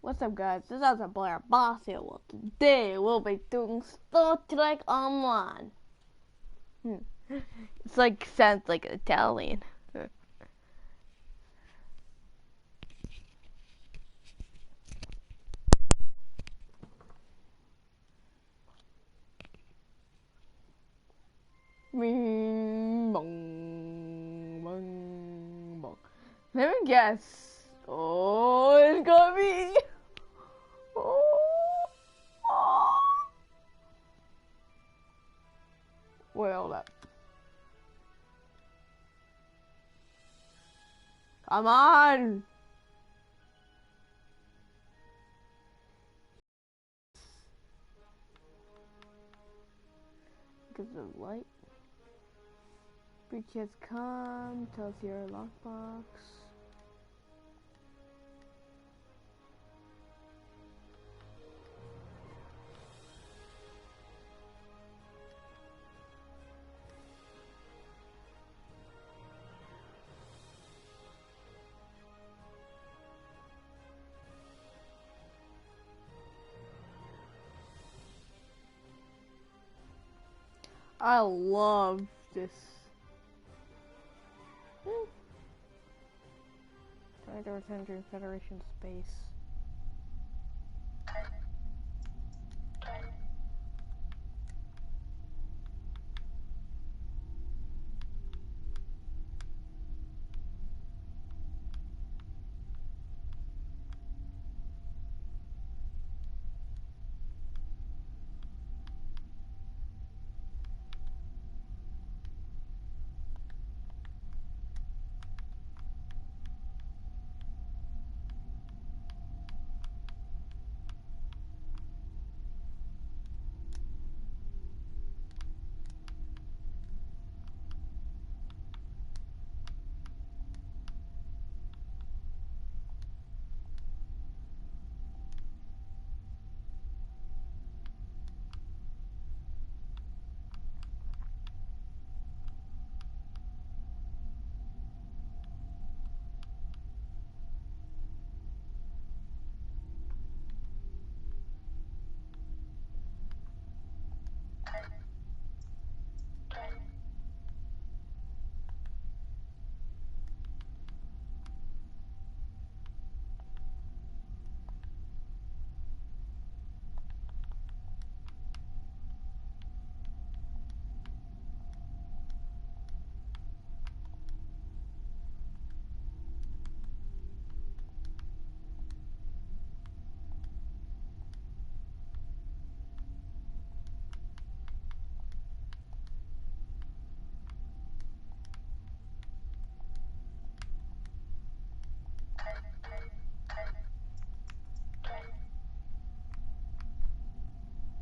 What's up, guys? This is a Blair Boss here. Well, today we'll be doing Star Trek Online. It's like, sounds like Italian. Bing, bong, bong, bong. Let me guess. Oh, it's gonna be. Oh. Wait, hold up. Come on. Because of light. Bridge has come. Tells your lockbox. I love this. Try to return to Federation space.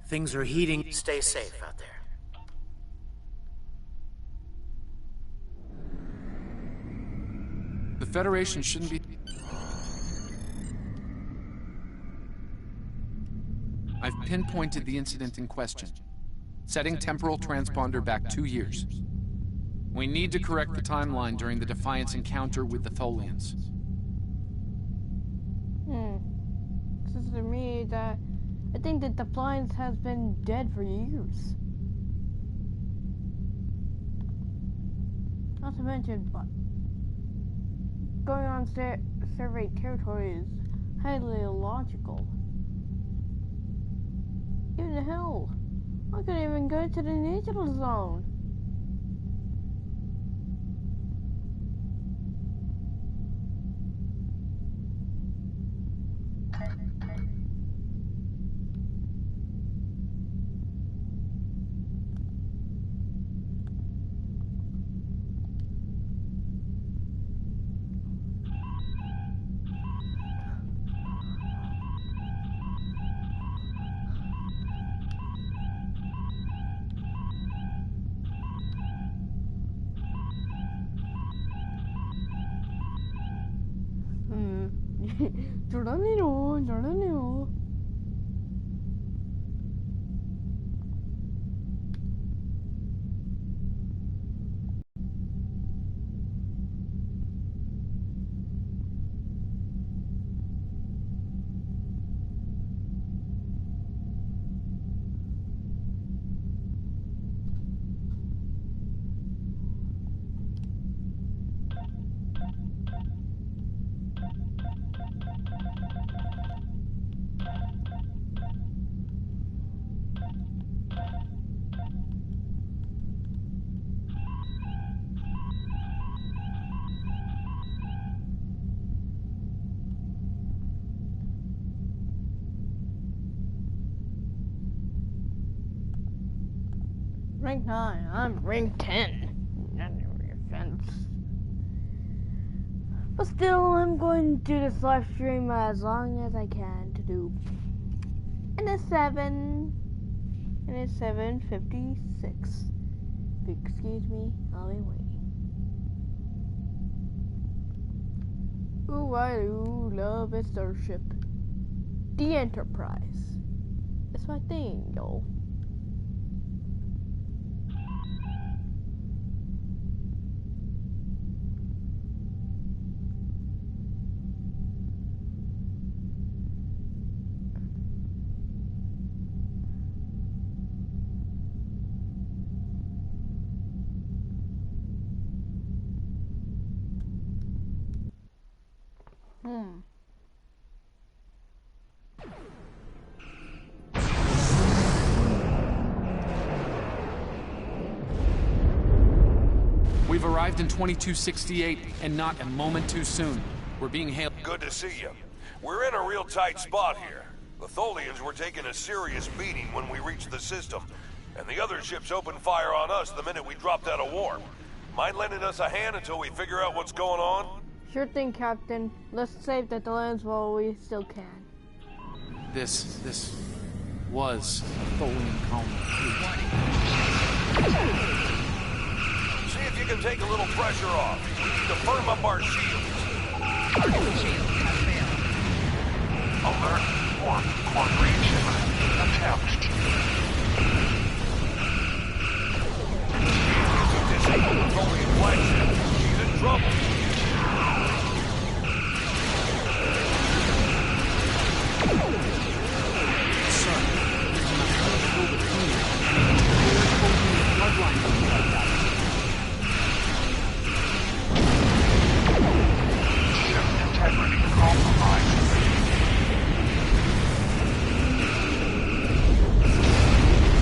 Things are heating. Stay safe out there. The Federation shouldn't be... I've pinpointed the incident in question, setting temporal transponder back 2 years. We need to correct the timeline during the Defiance encounter with the Tholians. Says to me that I think that Defiance has been dead for years. Not to mention, but going on survey territory is highly illogical. Even hell, I couldn't even go to the neutral zone. 저러네요. Rank 9. I'm rank 10. Not every offense. But still, I'm going to do this live stream as long as I can to do. And it's 7:56. Excuse me, I'll be waiting. Ooh, I do love a starship. The Enterprise. It's my thing, yo. We've arrived in 2268, and not a moment too soon. We're being hailed. Good to see you. We're in a real tight spot here. The Tholians were taking a serious beating when we reached the system, and the other ships opened fire on us the minute we dropped out of warp. Mind lending us a hand until we figure out what's going on? Sure thing, Captain. Let's save the Tholians while we still can. This was a Tholian colony. See if you can take a little pressure off. We need to firm up our shields. Target shield has failed. Alert. Warp. Core breach. Attempt. Disable the Tholian flagship. She's in trouble. Sir, I'm not going to kill the queen. We're holding the bloodline like that. Integrity compromised.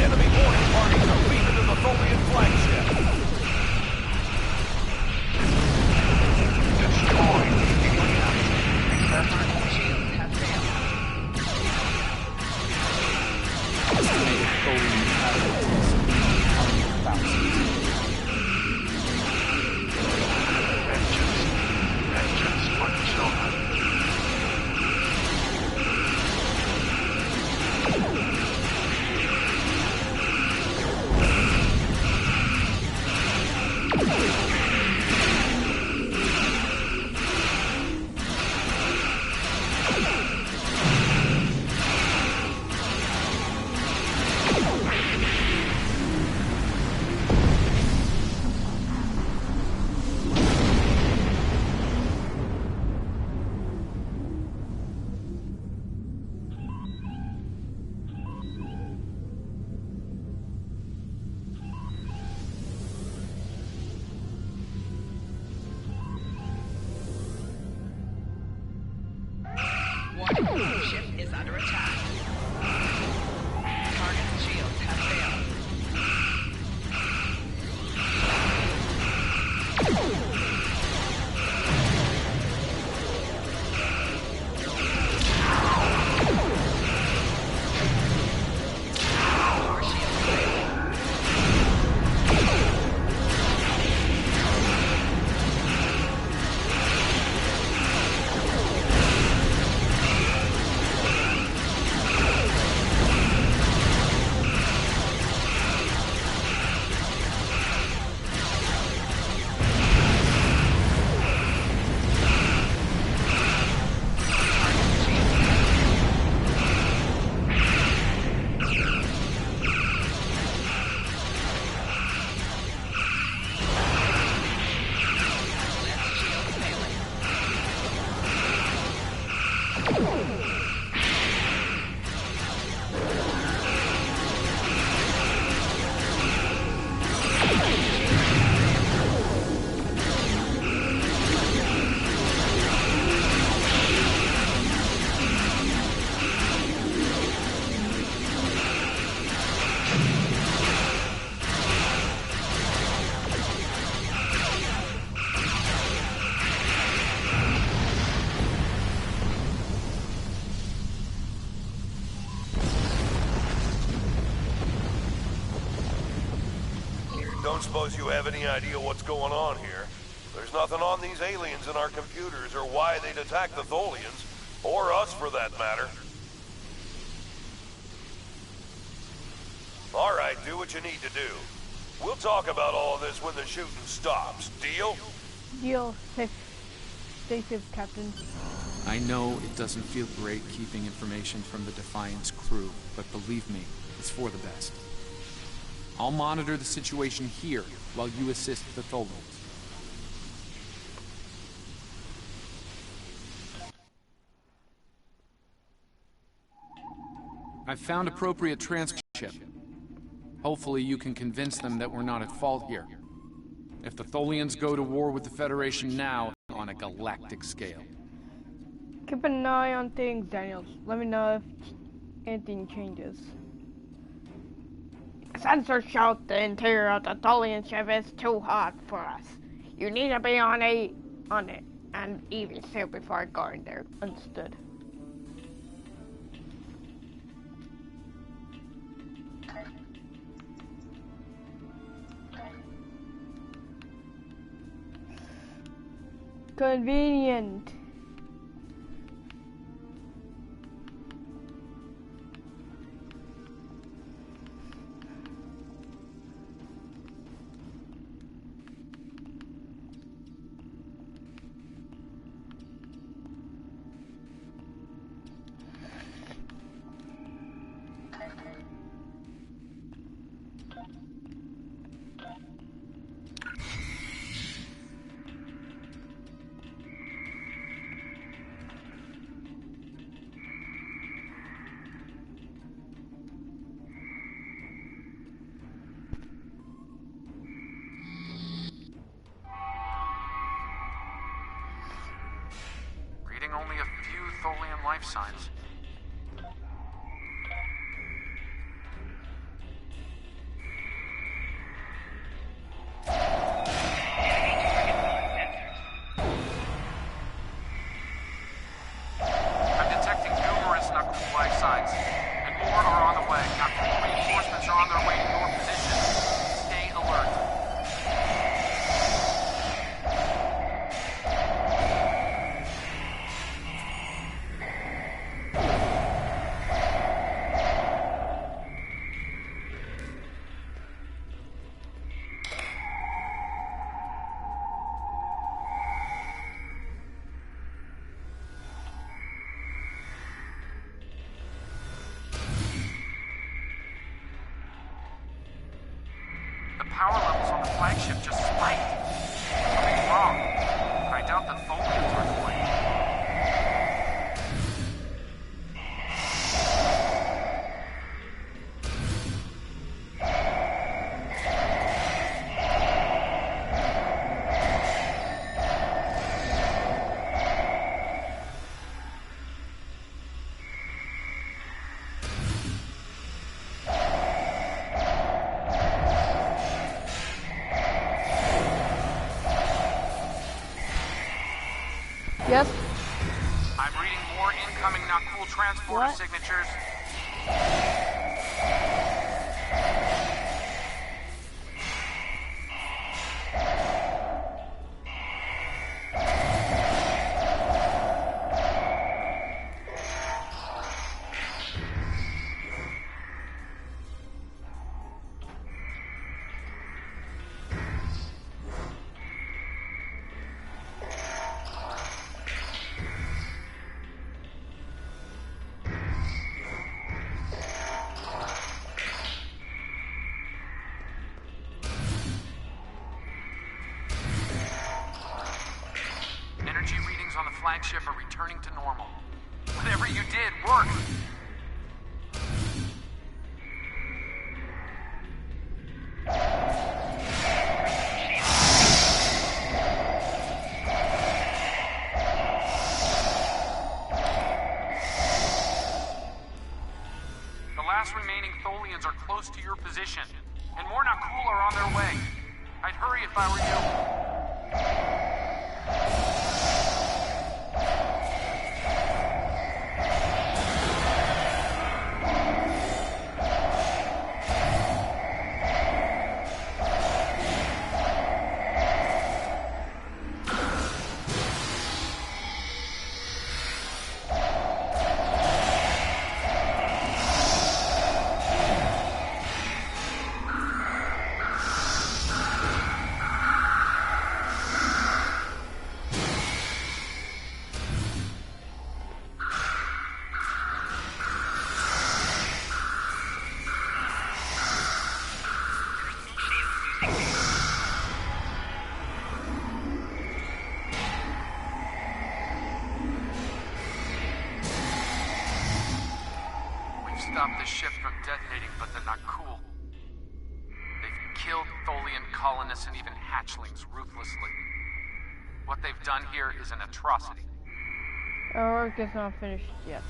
Enemy boarding parties are leaving to the Tholian flagship. Destroyed. Target shield has failed. Estimated Tholian casualties thousands. Vengeance for the children. Warning, ship is under attack. Target shield has failed. Core shield failed. don't suppose you have any idea what's going on here. There's nothing on these aliens in our computers or why they'd attack the Tholians, or us for that matter. All right, do what you need to do. We'll talk about all of this when the shooting stops. Deal? Deal. Stay safe, Captain. I know it doesn't feel great keeping information from the Defiance crew, but believe me, it's for the best. I'll monitor the situation here while you assist the Tholians. I've found appropriate transport. Hopefully you can convince them that we're not at fault here. If the Tholians go to war with the Federation now, on a galactic scale. Keep an eye on things, Daniels. Let me know if anything changes. Sensors show the interior of the Tholian ship is too hot for us. You need to be on it, and even soon before going there. Understood. Convenient. Only a few Tholian life signs. I'm detecting numerous knuckle life signs, and more are on the way. Nocturnal reinforcements are on their way to your position. Stay alert. Power levels on the flagship just spiked. Something's wrong. I doubt the Tholians are to blame. Yes. I'm reading more incoming Nakul transporter What? signatures. Energy readings on the flagship are returning to normal. Whatever you did worked. The last remaining Tholians are close to your position, and more Nakul are on their way. I'd hurry if I were you. stop the ship from detonating, but they're not cool. They've killed Tholian colonists and even hatchlings ruthlessly. What they've done here is an atrocity. Our work is not finished yet.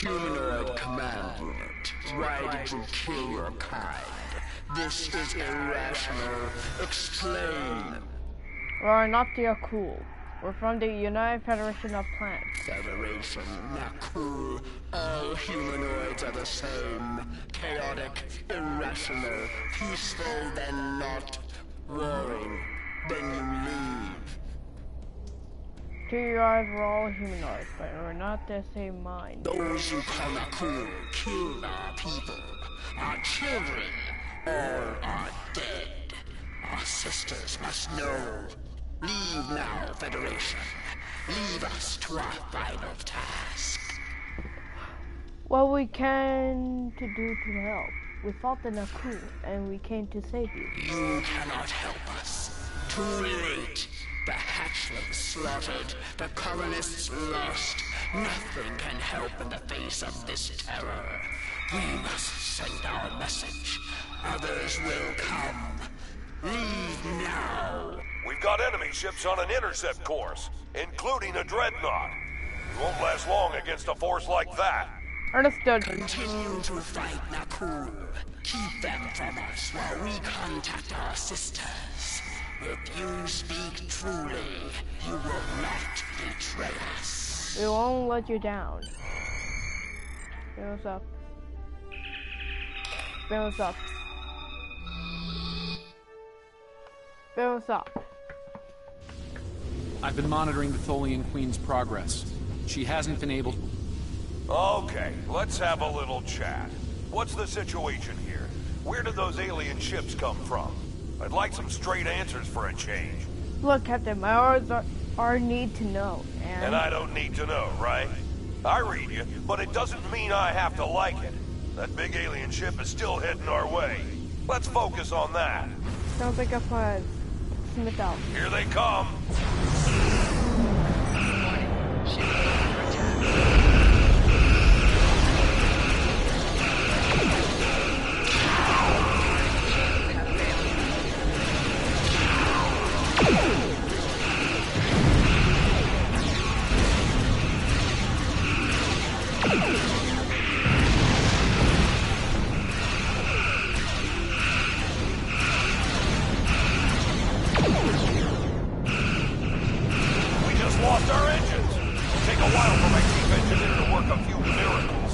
Humanoid command unit, why did you kill your kind? This is irrational. Explain. We're not the Akul. We're from the United Federation of Planets. Federation, not cool. All humanoids are the same. Chaotic, irrational, peaceful, then not. Warring, then you leave. To your eyes, we're all humanoids, but we're not the same mind. Those you call cool killed our people. Our children, all are dead. Our sisters must know. Leave now, Federation. Leave us to our final task. What we can to do to help. We fought the Nakul, and we came to save you. You cannot help us. Too late. The hatchlings slaughtered, the colonists lost. Nothing can help in the face of this terror. We must send our message. Others will come. Leave now. We've got enemy ships on an intercept course, including a dreadnought. We won't last long against a force like that. Understood. Continue to fight Nakul. Keep them from us while we contact our sisters. If you speak truly, you will not betray us. We won't let you down. Spin us up. Spin us up. Spin us up. I've been monitoring the Tholian Queen's progress. She hasn't been able... Okay, let's have a little chat. What's the situation here? Where did those alien ships come from? I'd like some straight answers for a change. Look, Captain, my orders are need to know, And I don't need to know, right? I read you, but it doesn't mean I have to like it. That big alien ship is still heading our way. Let's focus on that. Sounds like a plan. Smith out. Here they come. Warning. Ship is under attack. Lost our engines. It'll take a while for my chief engineer to work a few miracles.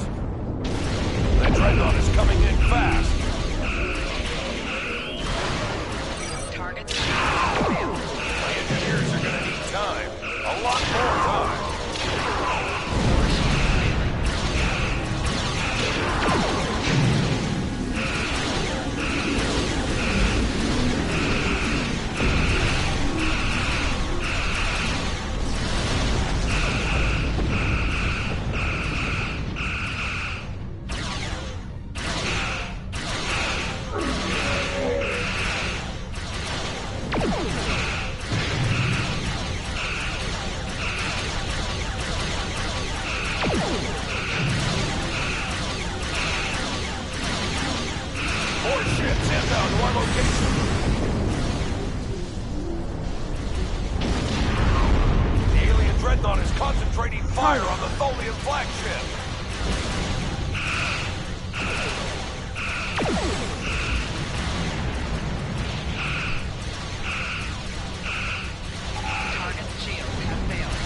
That dreadnought is coming in fast. Targets. My engineers are gonna need time. A lot more time. More ships inbound to our location. The alien dreadnought is concentrating fire on the Tholian flagship. Target's shields have failed.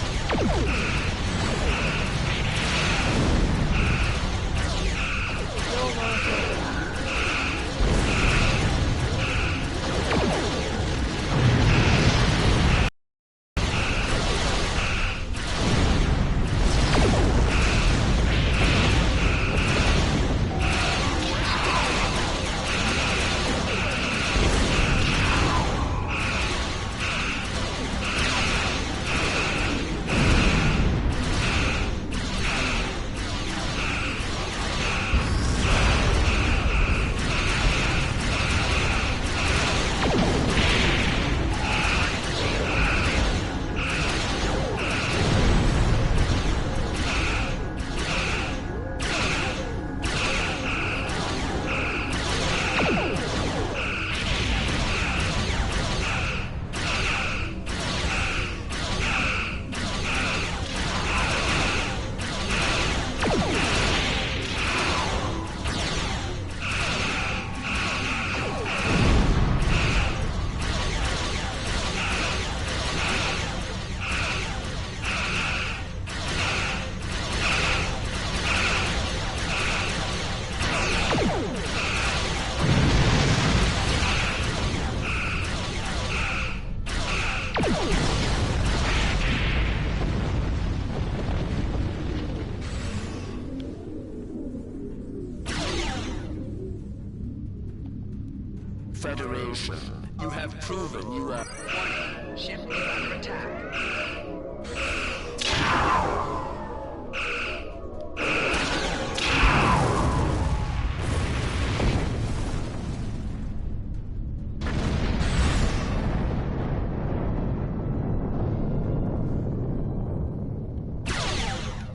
Federation, you have proven you are... Warning, ship is under attack.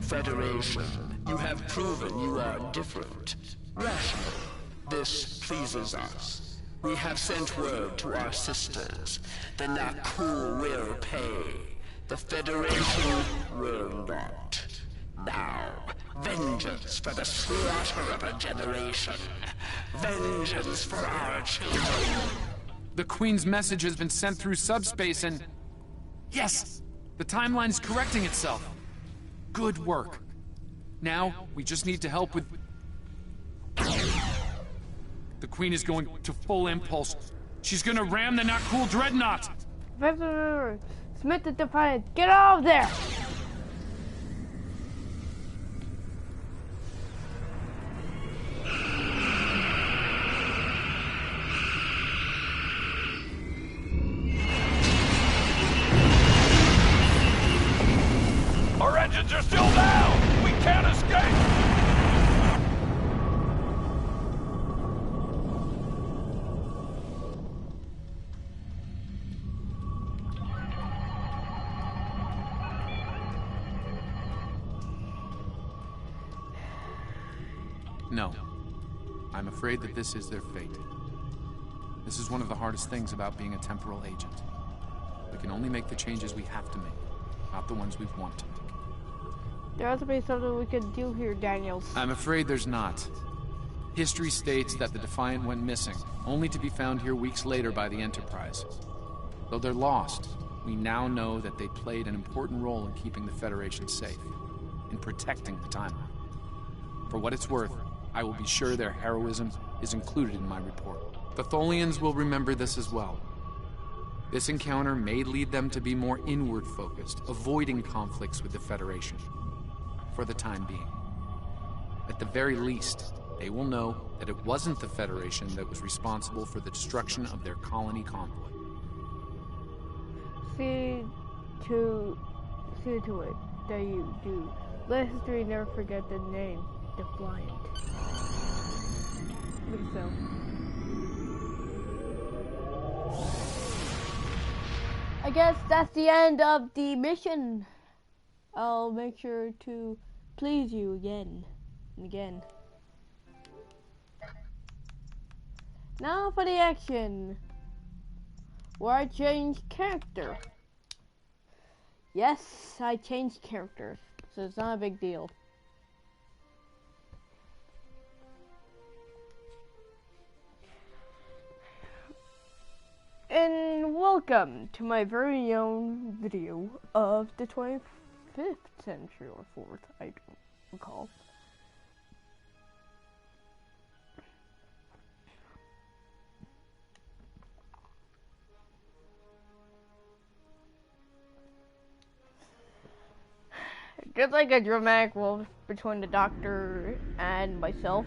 Federation, you have proven you are different. Rational. This pleases us. We have sent word to our sisters. The Naku will pay. The Federation will not. Now, vengeance for the slaughter of a generation. Vengeance for our children. The Queen's message has been sent through subspace and... Yes! The timeline's correcting itself. Good work. Now, we just need to help with... The Queen is going to full impulse. She's gonna ram the not cool dreadnought! Professor Smith the Defiant, get out of there! Our engines are still down! We can't escape! No. I'm afraid that this is their fate. This is one of the hardest things about being a temporal agent. We can only make the changes we have to make, not the ones we want to make. There has to be something we can do here, Daniels. I'm afraid there's not. History states that the Defiant went missing, only to be found here weeks later by the Enterprise. Though they're lost, we now know that they played an important role in keeping the Federation safe, in protecting the timeline. For what it's worth, I will be sure their heroism is included in my report. The Tholians will remember this as well. This encounter may lead them to be more inward-focused, avoiding conflicts with the Federation. For the time being. At the very least, they will know that it wasn't the Federation that was responsible for the destruction of their colony convoy. See to it that you do. Let history never forget the name, Defiant. I think so. I guess that's the end of the mission. I'll make sure to please you again and again. Now for the action, where I changed character. Yes, I changed character, so it's not a big deal. And welcome to my very own video of the 25th century or 4th, I don't recall. Just like a dramatic wolf between the Doctor and myself.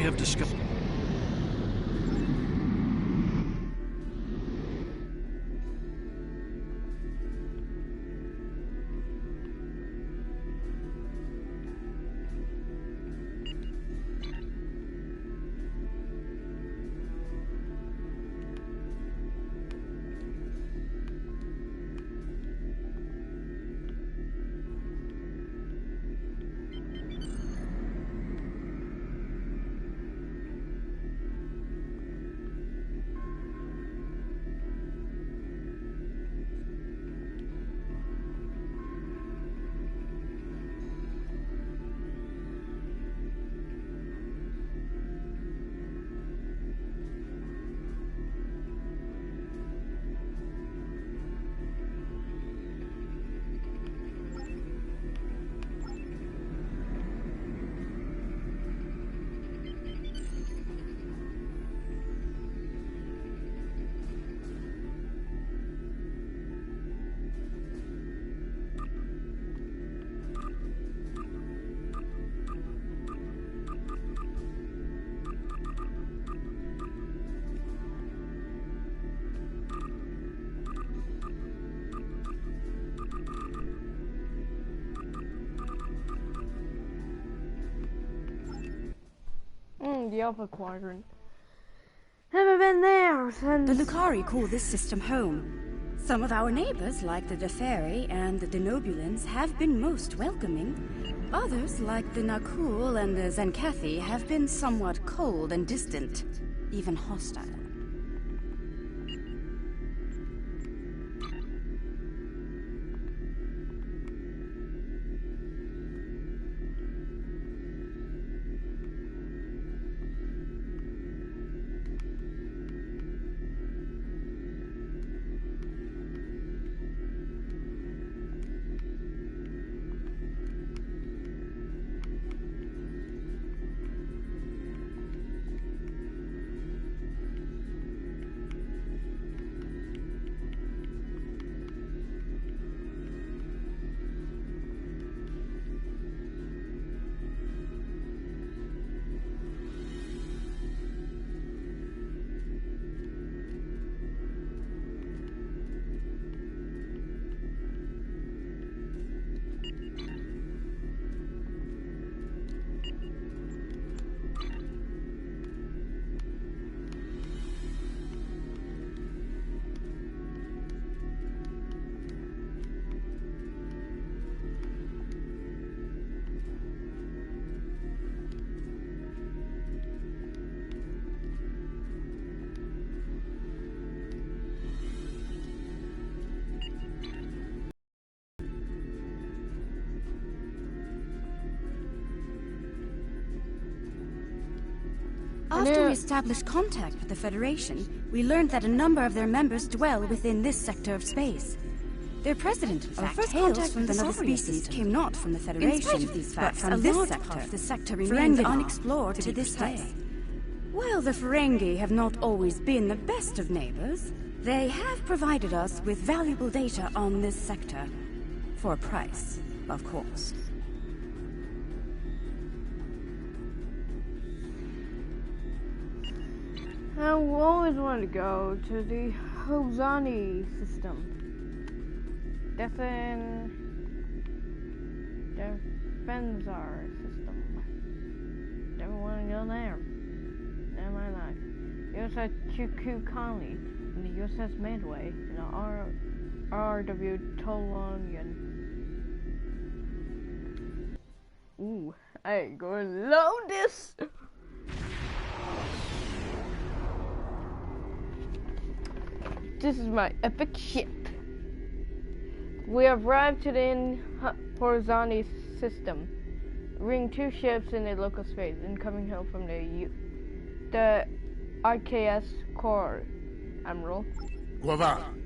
have discovered. The Alpha Quadrant. Haven't been there since... The Lucari call this system home. Some of our neighbors, like the Deferi and the Denobulans, have been most welcoming. Others, like the Nakul and the Zenkathi, have been somewhat cold and distant, even hostile. After we established contact with the Federation, we learned that a number of their members dwell within this sector of space. Their president, in fact, hails from another species, came not from the Federation, in spite of these facts, but from this sector. The sector remains unexplored to this day. While the Ferengi have not always been the best of neighbors, they have provided us with valuable data on this sector. For a price, of course. I always wanted to go to the Hozani system. That's in the Fenzar system. Never want to go there in my life. USS Chuku Conley and the USS Midway and the RW Tolonian. Ooh, I ain't gonna load this! This is my epic ship. We have arrived to the Horizani system. Ring 2 ships in the local space, incoming hail from the IKS Core, Admiral. Guavan,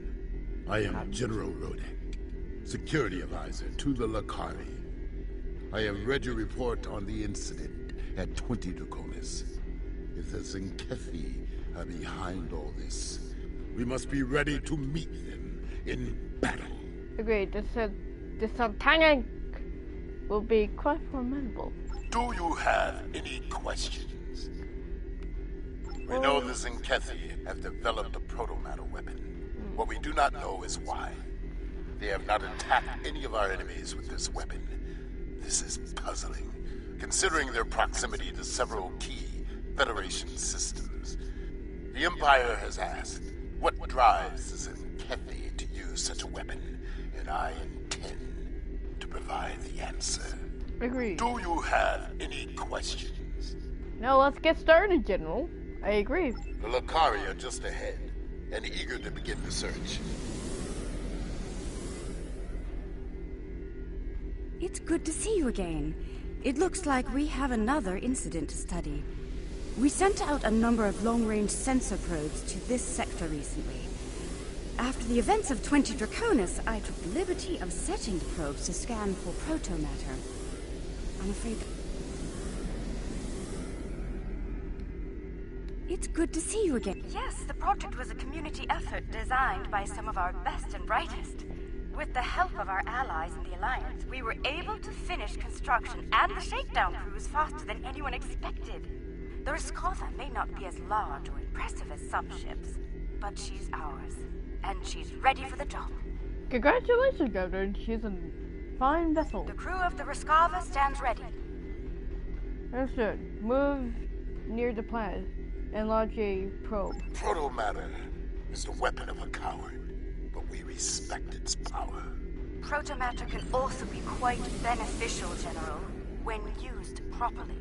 I am General Rodek, Security Advisor to the Lakari. I have read your report on the incident at 20 Draconis. If the Zenkethi are behind all this, we must be ready to meet them in battle. Agreed. The Sultana will be quite formidable. Do you have any questions? We know the Zenkethi have developed a protomatter weapon. What we do not know is why. They have not attacked any of our enemies with this weapon. This is puzzling, considering their proximity to several key Federation systems. The Empire has asked, what drives the Zenkethi to use such a weapon? And I intend to provide the answer. Agreed. Do you have any questions? Now let's get started, General. I agree. The Lakari are just ahead, and eager to begin the search. It's good to see you again. It looks like we have another incident to study. We sent out a number of long-range sensor probes to this sector recently. After the events of 20 Draconis, I took the liberty of setting the probes to scan for protomatter. I'm afraid that... It's good to see you again. Yes, the project was a community effort designed by some of our best and brightest. With the help of our allies in the Alliance, we were able to finish construction and the shakedown cruise faster than anyone expected. The Riskova may not be as large or impressive as some ships, but she's ours, and she's ready for the job. Congratulations, Governor. She's a fine vessel. The crew of the Riskova stands ready. Understood. Move near the planet and launch a probe. Protomatter is the weapon of a coward, but we respect its power. Protomatter can also be quite beneficial, General, when used properly.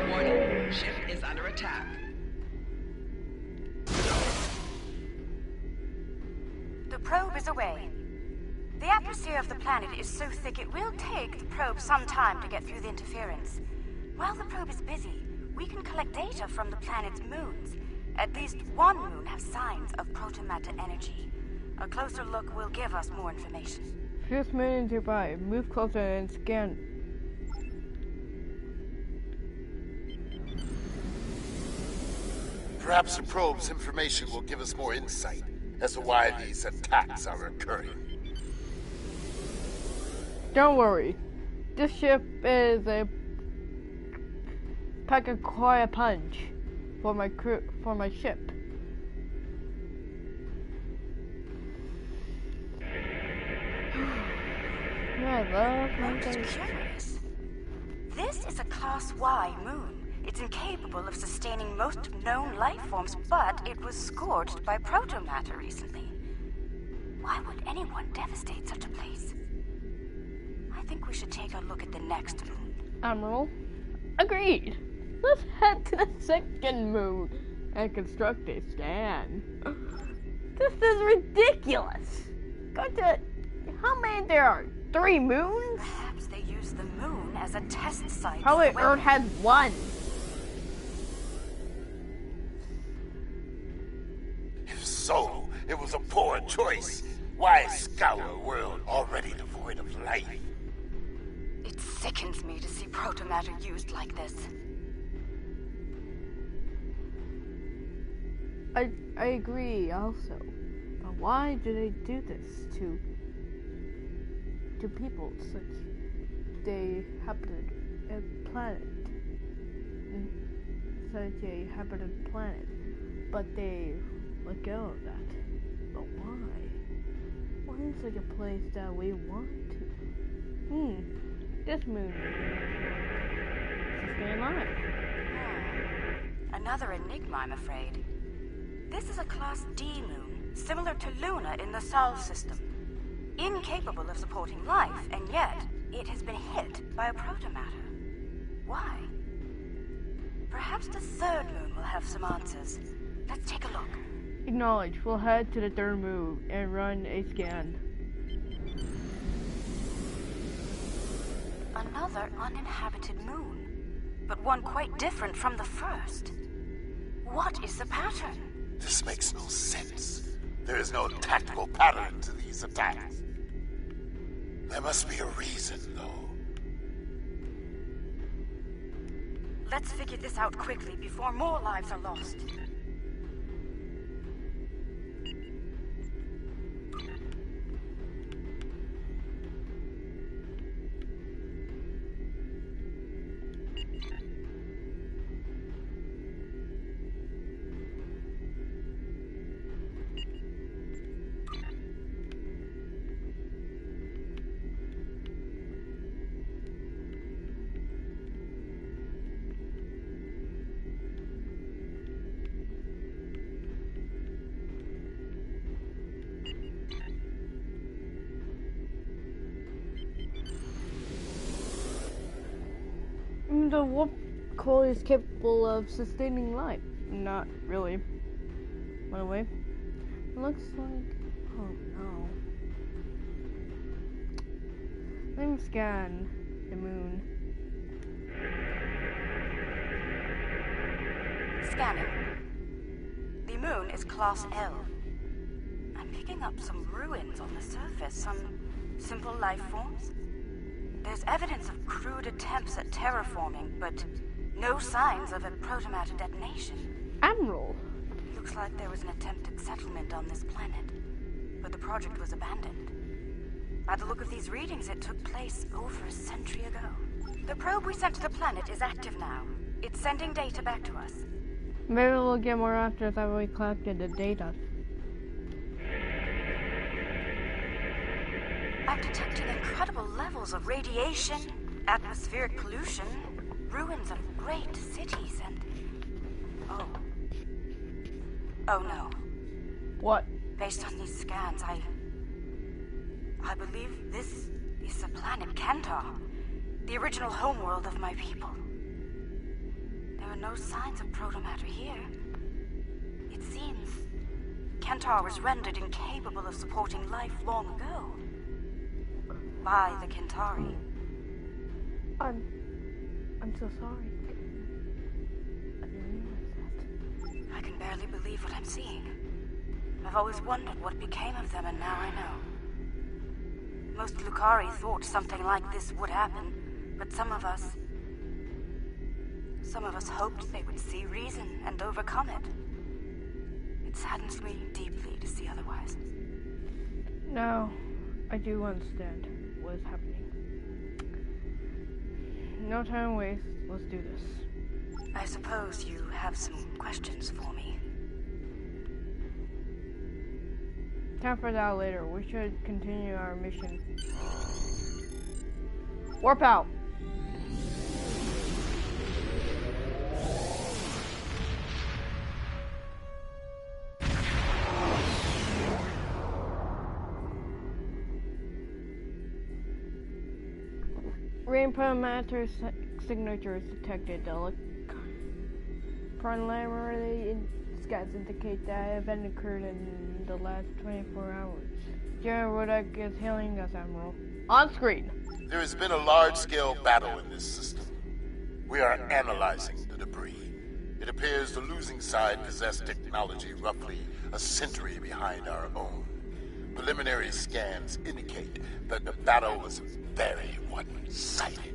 Warning, ship is under attack. The probe is away. The atmosphere of the planet is so thick it will take the probe some time to get through the interference. While the probe is busy, we can collect data from the planet's moons. At least one moon has signs of protomatter energy. A closer look will give us more information. Fierce moon nearby. Move closer and scan. Perhaps the probe's information will give us more insight as to why these attacks are occurring. Don't worry. This ship is a pack a quiet punch for my crew, for my ship. I love my I'm just curious. This is a Class Y moon. It's incapable of sustaining most known life forms, but it was scorched by protomatter recently. Why would anyone devastate such a place? I think we should take a look at the next moon. Admiral, agreed. Let's head to the second moon and construct a scan. This is ridiculous. Go to... How many there are? 3 moons? Perhaps they use the moon as a test site. Probably Earth has 1. If so, it was a poor choice. Why scour a world already devoid of life? It sickens me to see protomatter used like this. I agree also. But why do they do this to people such they habited a planet? Such a habited planet. But they let go of that. But why? Why is such a place that we want to? This moon is staying alive. Another enigma, I'm afraid. This is a Class D moon, similar to Luna in the Sol system. Incapable of supporting life, and yet it has been hit by a protomatter. Why? Perhaps the third moon will have some answers. Let's take a look. Acknowledge. We'll head to the third moon and run a scan. Another uninhabited moon, but one quite different from the first. What is the pattern? This makes no sense. There is no tactical pattern to these attacks. There must be a reason, though. Let's figure this out quickly before more lives are lost. The warp core is capable of sustaining life. Not really. By the way, it looks like. Oh no. Let me scan the moon. Scanning. The moon is Class L. I'm picking up some ruins on the surface, some simple life forms. There's evidence of crude attempts at terraforming, but no signs of a protomatter detonation. Admiral! Looks like there was an attempted settlement on this planet, but the project was abandoned. By the look of these readings, it took place over a century ago. The probe we sent to the planet is active now. It's sending data back to us. Maybe we'll get more answers after we collected the data. I'm detecting incredible levels of radiation, atmospheric pollution, ruins of great cities, and... Oh no. What? Based on these scans, I believe this is the planet Kentar, the original homeworld of my people. There are no signs of protomatter here. It seems Kentar was rendered incapable of supporting life long ago. By the Kentari. I'm so sorry. I didn't realize that. I can barely believe what I'm seeing. I've always wondered what became of them, and now I know. Most Lukari thought something like this would happen, but some of us hoped they would see reason and overcome it. It saddens me deeply to see otherwise. No, I do understand what is happening. No time to waste. Let's do this. I suppose you have some questions for me. Time for that later. We should continue our mission. Warp out! Rain protomatter signatures detected. The preliminary scans indicate that event occurred in the last 24 hours. General Rodek is hailing us, Admiral. On screen. There has been a large-scale battle in this system. We are analyzing the debris. It appears the losing side possessed technology roughly a century behind our own. Preliminary scans indicate that the battle was very one-sided.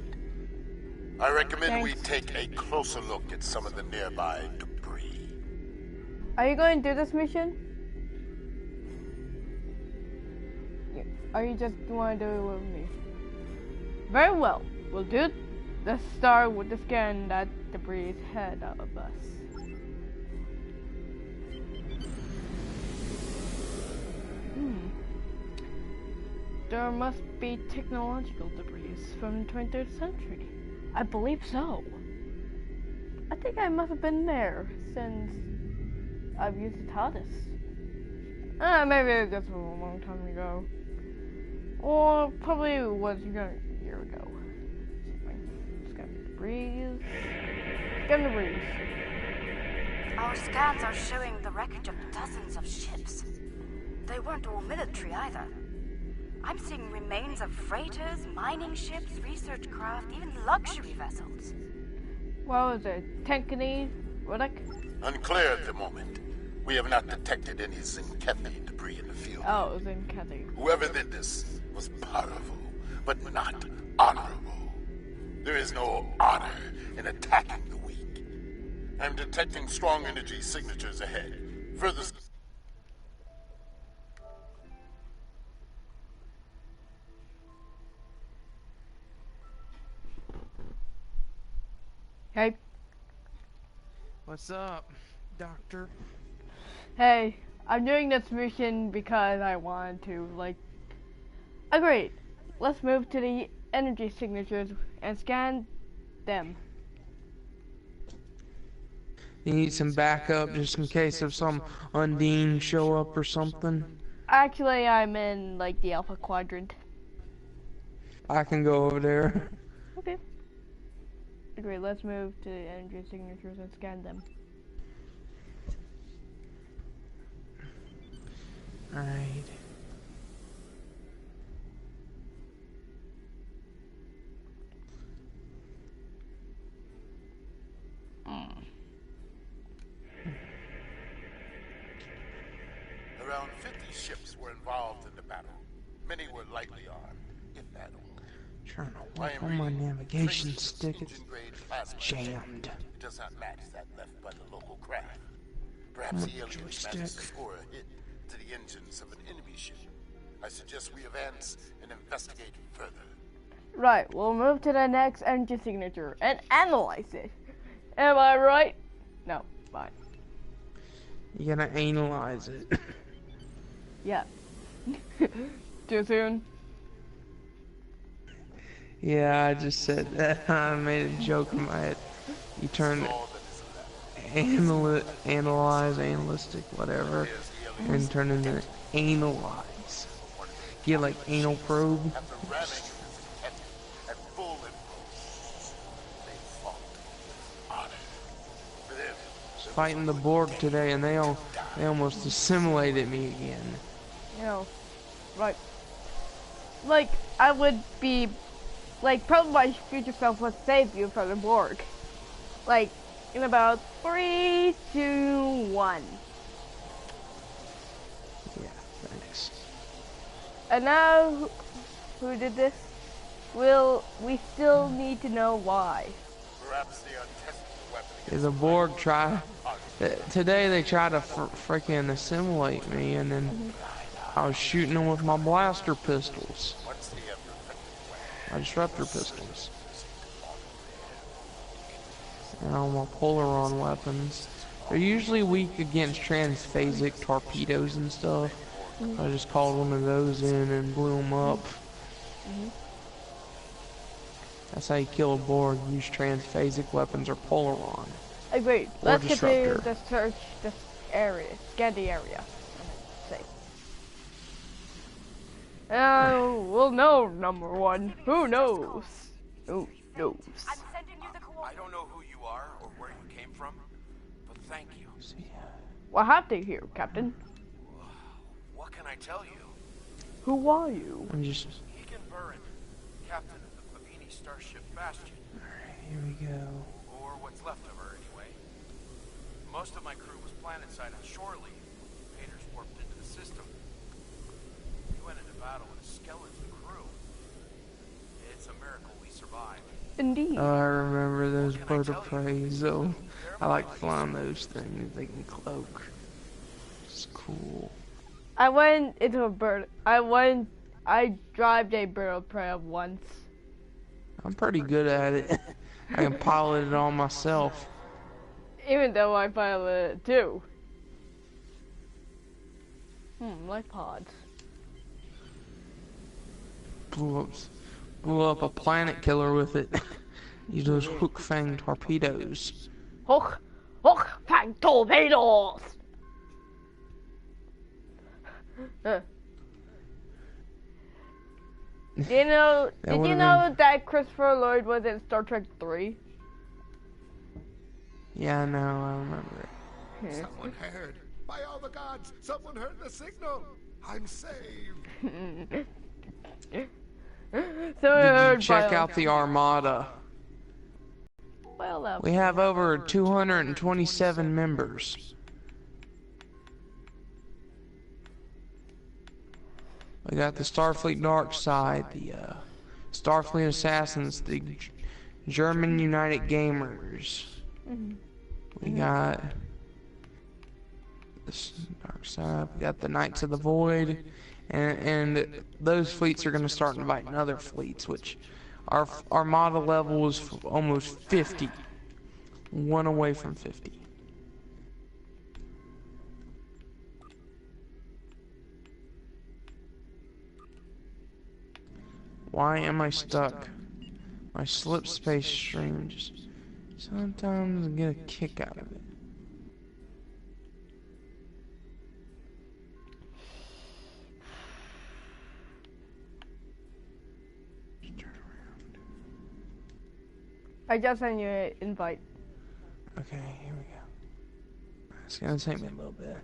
I recommend we take a closer look at some of the nearby debris. Are you going to do this mission? Or you just want to do it with me? Very well. We'll do it. Let's start with the scan that debris ahead of us. There must be technological debris from the 23rd century. I believe so. I think I must have been there since I've used the TARDIS. Maybe it was a long time ago. Or probably it was a year ago. Scan debris. Scan debris. Our scans are showing the wreckage of dozens of ships. They weren't all military either. I'm seeing remains of freighters, mining ships, research craft, even luxury vessels. What was it? Tankany? Rodek? Unclear at the moment. We have not detected any Zinkethi debris in the field. Oh, it was in Kathy. Whoever did this was powerful, but not honorable. There is no honor in attacking the weak. I'm detecting strong energy signatures ahead. Further... Hey. What's up, Doctor? Hey, I'm doing this mission because I wanted to, like... Agreed. Let's move to the energy signatures and scan them. You need some backup just in case of some Undine show up or something? Actually, I'm in, like, the Alpha Quadrant. I can go over there. Okay. Great, let's move to the energy signatures and scan them. Alright. Around 50 ships were involved in the battle. Many were lightly armed, if that all. Trying to work on my navigation stick. It's jammed. It does not match that left by the local craft. Perhaps the aliens managed to score a hit to the engines of an enemy ship. I suggest we advance and investigate further. Right, we'll move to the next energy signature and analyze it. Am I right? No, fine. You gotta analyze it. Yeah. Too soon? Yeah, I just said that. I made a joke in my head. You turn analyze, analytic, whatever, and turn into analyze. Get like anal probe. Fighting the Borg today, and they almost assimilated me again. You know, right. Like, I would be, like, probably my future self would save you from the Borg. Like, in about 3, 2, 1. Yeah, thanks. And now, who did this? We still need to know why. Perhaps they are testing the weapon. Is a Borg try? Today they tried to freaking assimilate me, and then I was shooting them with my blaster pistols. My disruptor pistols. And all my Polaron weapons. They're usually weak against transphasic torpedoes and stuff. I just called one of those in and blew them up. That's how you kill a Borg. Use transphasic weapons or Polaron. Agreed. Let's continue to search this area. Scan the area. Safe. We'll know, number one. Who knows? Who knows? I'm sending you the coordinates. I don't know who you are or where you came from, but thank you. What happened here, Captain? What can I tell you? Who are you? I'm just... Egan Burren, captain of the Pavini Starship Bastion. Alright, here we go. Or what's left of her, anyway. Most of my crew was planetside on shore leave. Paters warped into the system. We went into battle with a skeleton crew. It's a miracle we survived. Indeed. Oh, I remember those bird of prey, though. I like flying those things. They can cloak. It's cool. I went into a bird. I drove a bird of prey once. I'm pretty good at it. I can pilot it all myself. Even though I piloted it too. Like pods. Blew up a planet killer with it. Use those hook fang torpedoes. Hook fang torpedoes! Did you know that Christopher Lloyd was in Star Trek 3? Yeah, I know, I remember it. Someone heard. By all the gods, someone heard the signal. I'm saved. Did you check out the Armada? Well, we have over 227 members. We got the Starfleet Dark Side, the Starfleet Assassins, the German United Gamers. We got this Dark Side. We got the Knights of the Void, and those fleets are going to start inviting other fleets, which our model level is almost 50, one away from 50. Why am I stuck? My slip space stream just sometimes I get a kick out of it. I just sent you an invite. Okay, here we go. It's gonna take me a little bit.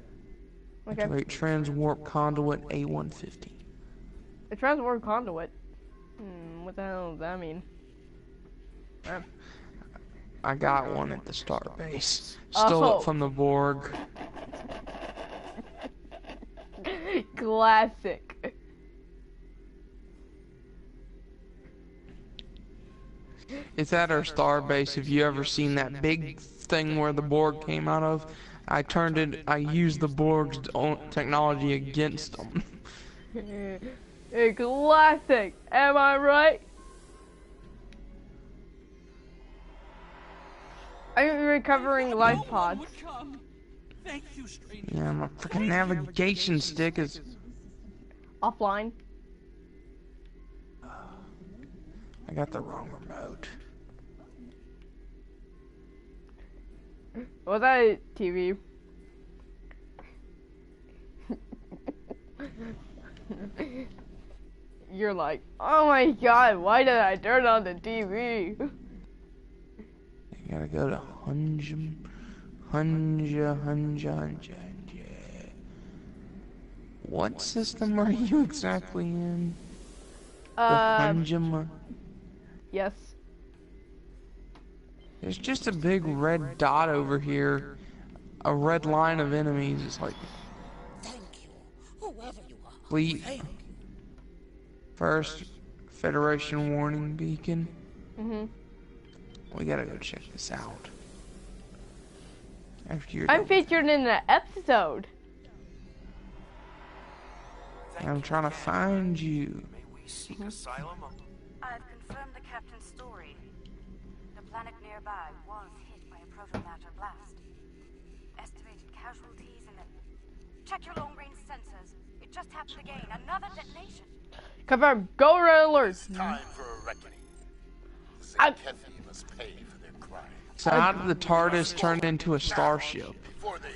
Okay. Activate transwarp conduit A150. A transwarp conduit? What the hell does that mean? I got one at the start base. Stole it from the Borg. Classic. It's at our star base. Have you ever seen that big thing where the Borg came out of? I used the Borg's own technology against them. A classic, am I right? I'm recovering life pods. Yeah, my freaking navigation stick is offline. I got the wrong remote. Was that a TV? You're like, oh my god, why did I turn on the TV? You gotta go to Hunja. What system are you exactly in? The Hunjum. Yes. There's just a big red dot over here. A red line of enemies. It's like, Thank you, whoever you are. fleet. First, Federation warning beacon. We gotta go check this out. After you're I'm done. featured in the episode. I'm trying to find you. May we seek asylum? I've confirmed the captain's story. The planet nearby was hit by a proto-matter blast. Estimated casualties in the... Check your long-range sensors. It just happened again. Another detonation. Confirm. Go red alert. It's time for a reckoning. Zenkethi must pay for their crimes. So how did the TARDIS turn into a starship?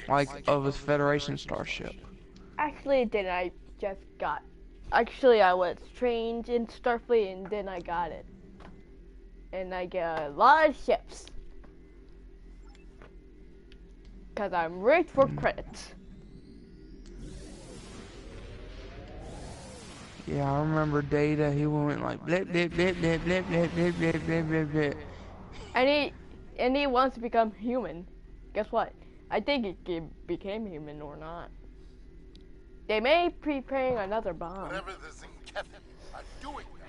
Like, of a Federation starship? Actually, then I just got... Actually, I was trained in Starfleet and then I got it. And I get a lot of ships. Because I'm rich for credits. Yeah, I remember Data, he went like blip blip blip blip blip blip blip blip blip blip blip. And he wants to become human. Guess what? I think he became human or not. They may be preparing another bomb. Whatever the Zenkethi are doing now,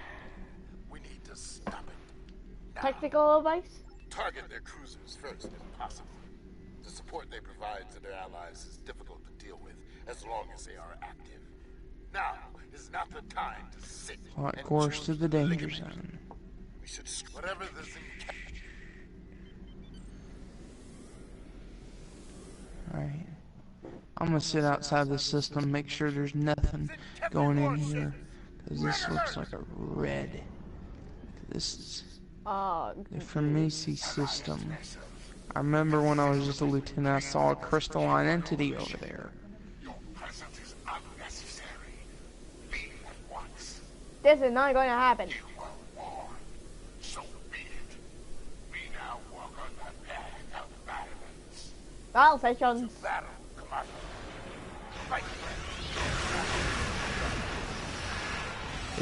we need to stop it. Now, Technical advice? target their cruisers first if possible. The support they provide to their allies is difficult to deal with as long as they are active. Now is not the time to sit Plot and course choose to the danger polygamy. zone. We should whatever the Zenkethi. Alright. I'm gonna sit outside the system, make sure there's nothing going in here. Because this looks like a red. This is the Fremisi system. I remember when I was just a lieutenant, I saw a crystalline entity over there. Your presence is unnecessary. Leave at once. This is not going to happen. You were warned. So be it. We now walk on the path of battlements. Battle sessions. Battle, Commander. Fight.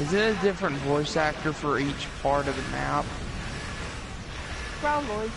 Is it a different voice actor for each part of the map? Probably.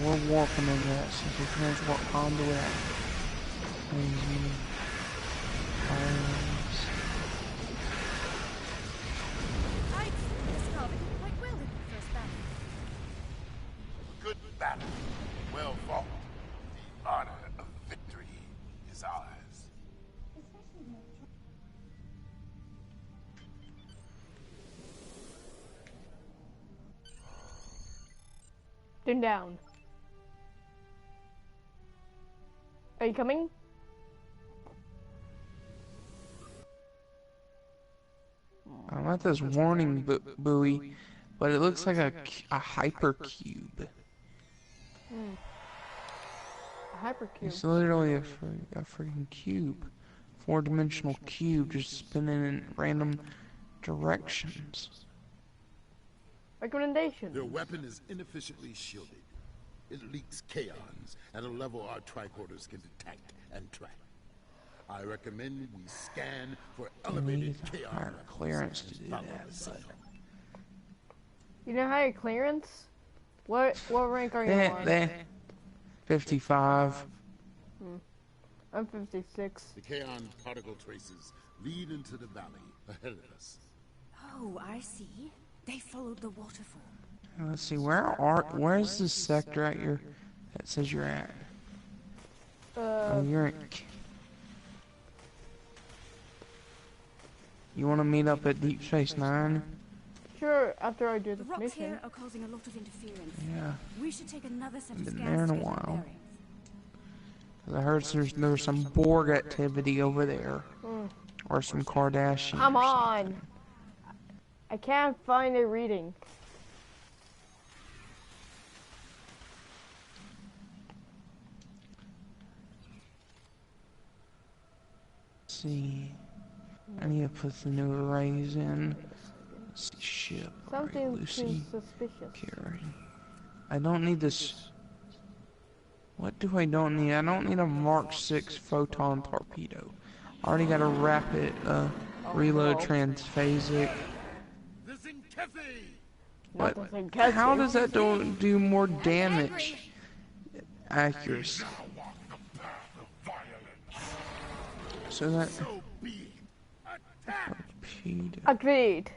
we're warping into that since we transport conduit. Crazy. Good battle. Well fought. The honor of victory is ours. Turn down. Are you coming? I'm at this warning buoy, but it looks like a hypercube. A hypercube. It's literally a freaking cube. 4-dimensional cube just spinning in random directions. Recommendation. Their weapon is inefficiently shielded. It leaks kaons at a level our tricorders can detect and track. I recommend we scan for elevated kaon Higher clearance to do that, but You know higher clearance? What rank are you on? 55. I'm 56. The kaon particle traces lead into the valley ahead of us. Oh, I see. They followed the waterfall. Let's see, where's this sector at that says you're at? Oh, you're at... You want to meet up at Deep Space Nine? Sure, after I do The this rocks mission. here are causing a lot of interference. Yeah. We should take another set of Been scans there in a to get our while. bearings. 'Cause I heard there's some Borg activity over there. Or some Kardashian. Come on! I can't find a reading. Let's see. I need to put the new arrays in. Let's see, ship. Something Lucy. too suspicious. Carry. I don't need this. What do I don't need? I don't need a Mark 6 photon torpedo. I already got a rapid reload transphasic. What? How does that do more damage? Accuracy. So that. Torpedo. Agreed.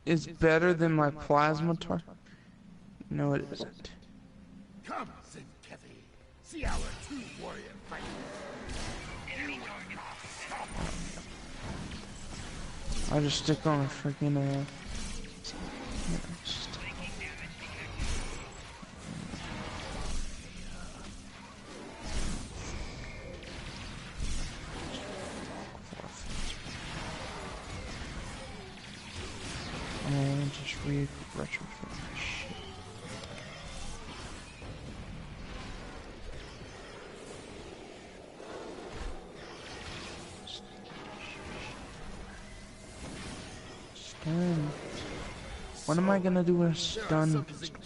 Is better than my plasma tor. No, it isn't. Come, Zinkevi. See our true warrior fight. I'll just stick on a freaking and just retrofit my shit. Stun. What am I gonna do with a stun pistol?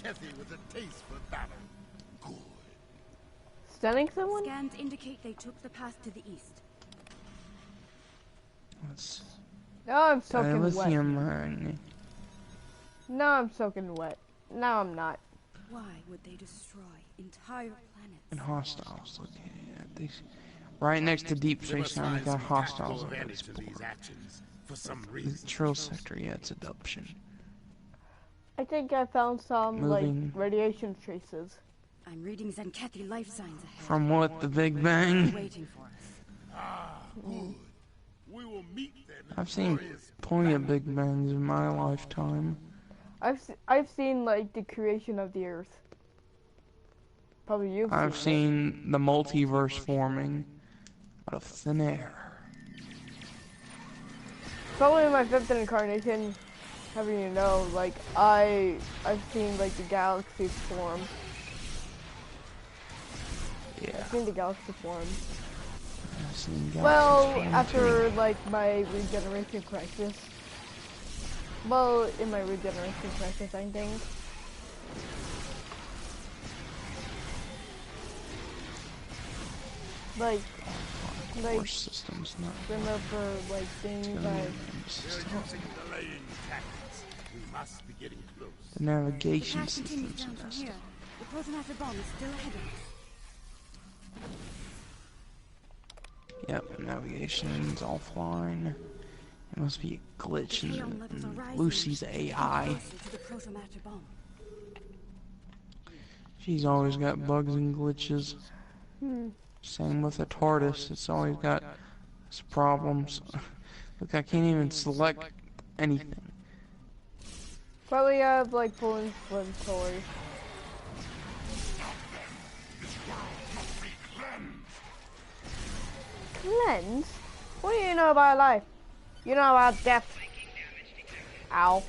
Stunning someone? Scans indicate they took the path to the east. Let's Now I'm soaking wet. lithium mine. Now I'm soaking wet. Now I'm not. Why would they destroy entire planets? And hostiles. Okay, yeah, these right next to Deep Space Nine, we got hostiles over this for some reason. The Trill sector, yeah, it's adoption. I think I found some Moving. like radiation traces. I'm reading Zenkethi life signs ahead. From what, the Big Bang? Waiting for us. Good. We will meet them. I've seen plenty of Big Bangs in my lifetime. I've seen like the creation of the Earth. Probably you've I've seen the multiverse forming out of thin air. Probably my 5th incarnation, having you know, like I've seen like the galaxies form. Yeah. I've seen the galaxy form. I've seen Well, galaxies form after too. like my regeneration crisis. Well, in my regeneration crisis, I think. Like Force systems, not remember like things like Delaying tactics. We must be getting close. the navigation The path continues systems. down from here. The protomatter bomb is still ahead of us. Yep, navigation's offline. It must be a glitch in Lucy's AI. She's always got bugs and glitches. Same with the TARDIS, it's always got some problems. Look, I can't even select anything. Probably have like pulling split toys. Cleanse? What do you know about life? You know about death. Ow.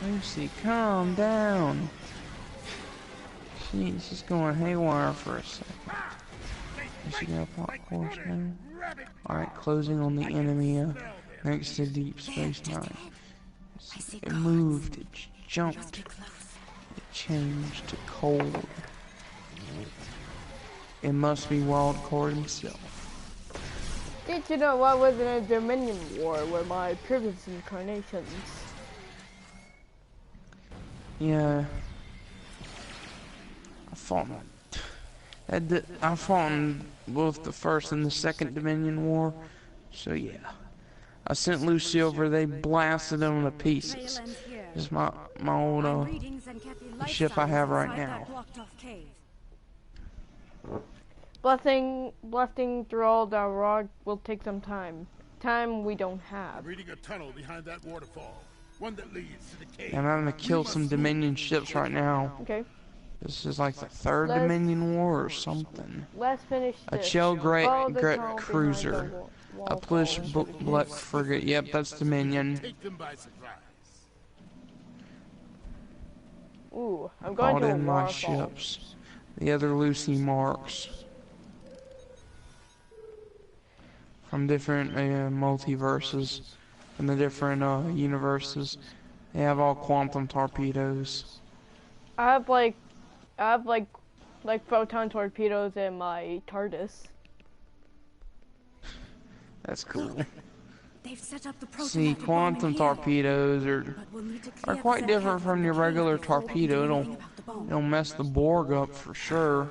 Lucy, calm down. She's going haywire for a second. Is she gonna pop course now? Alright, closing on the enemy next to Deep Space Nine. It moved, it jumped, it changed to cold. It must be Wildcard himself. Did you know I was in a Dominion War with my previous incarnations? Yeah. I fought in both the first and the second Dominion War. So yeah. I sent Lucy over, they blasted them to pieces. This is my old ship I have right now. Blasting through all the rock will take some time. Time we don't have. I'm reading a tunnel behind that waterfall. One that leads to the cave. I'm having to kill some Dominion ships right now. Okay. This is like the third Dominion War or something. Let's finish this. A Shell Great Cruiser. A Push Black Frigate. Yep, that's Dominion. Take them by surprise. Ooh, I'm going to in my ships. The other Lucy marks. From different multiverses. From the different universes. They have all quantum torpedoes. I have like photon torpedoes in my TARDIS. That's cool. They've set up the See, quantum torpedoes are quite different from your regular torpedo. It'll mess the Borg up for sure.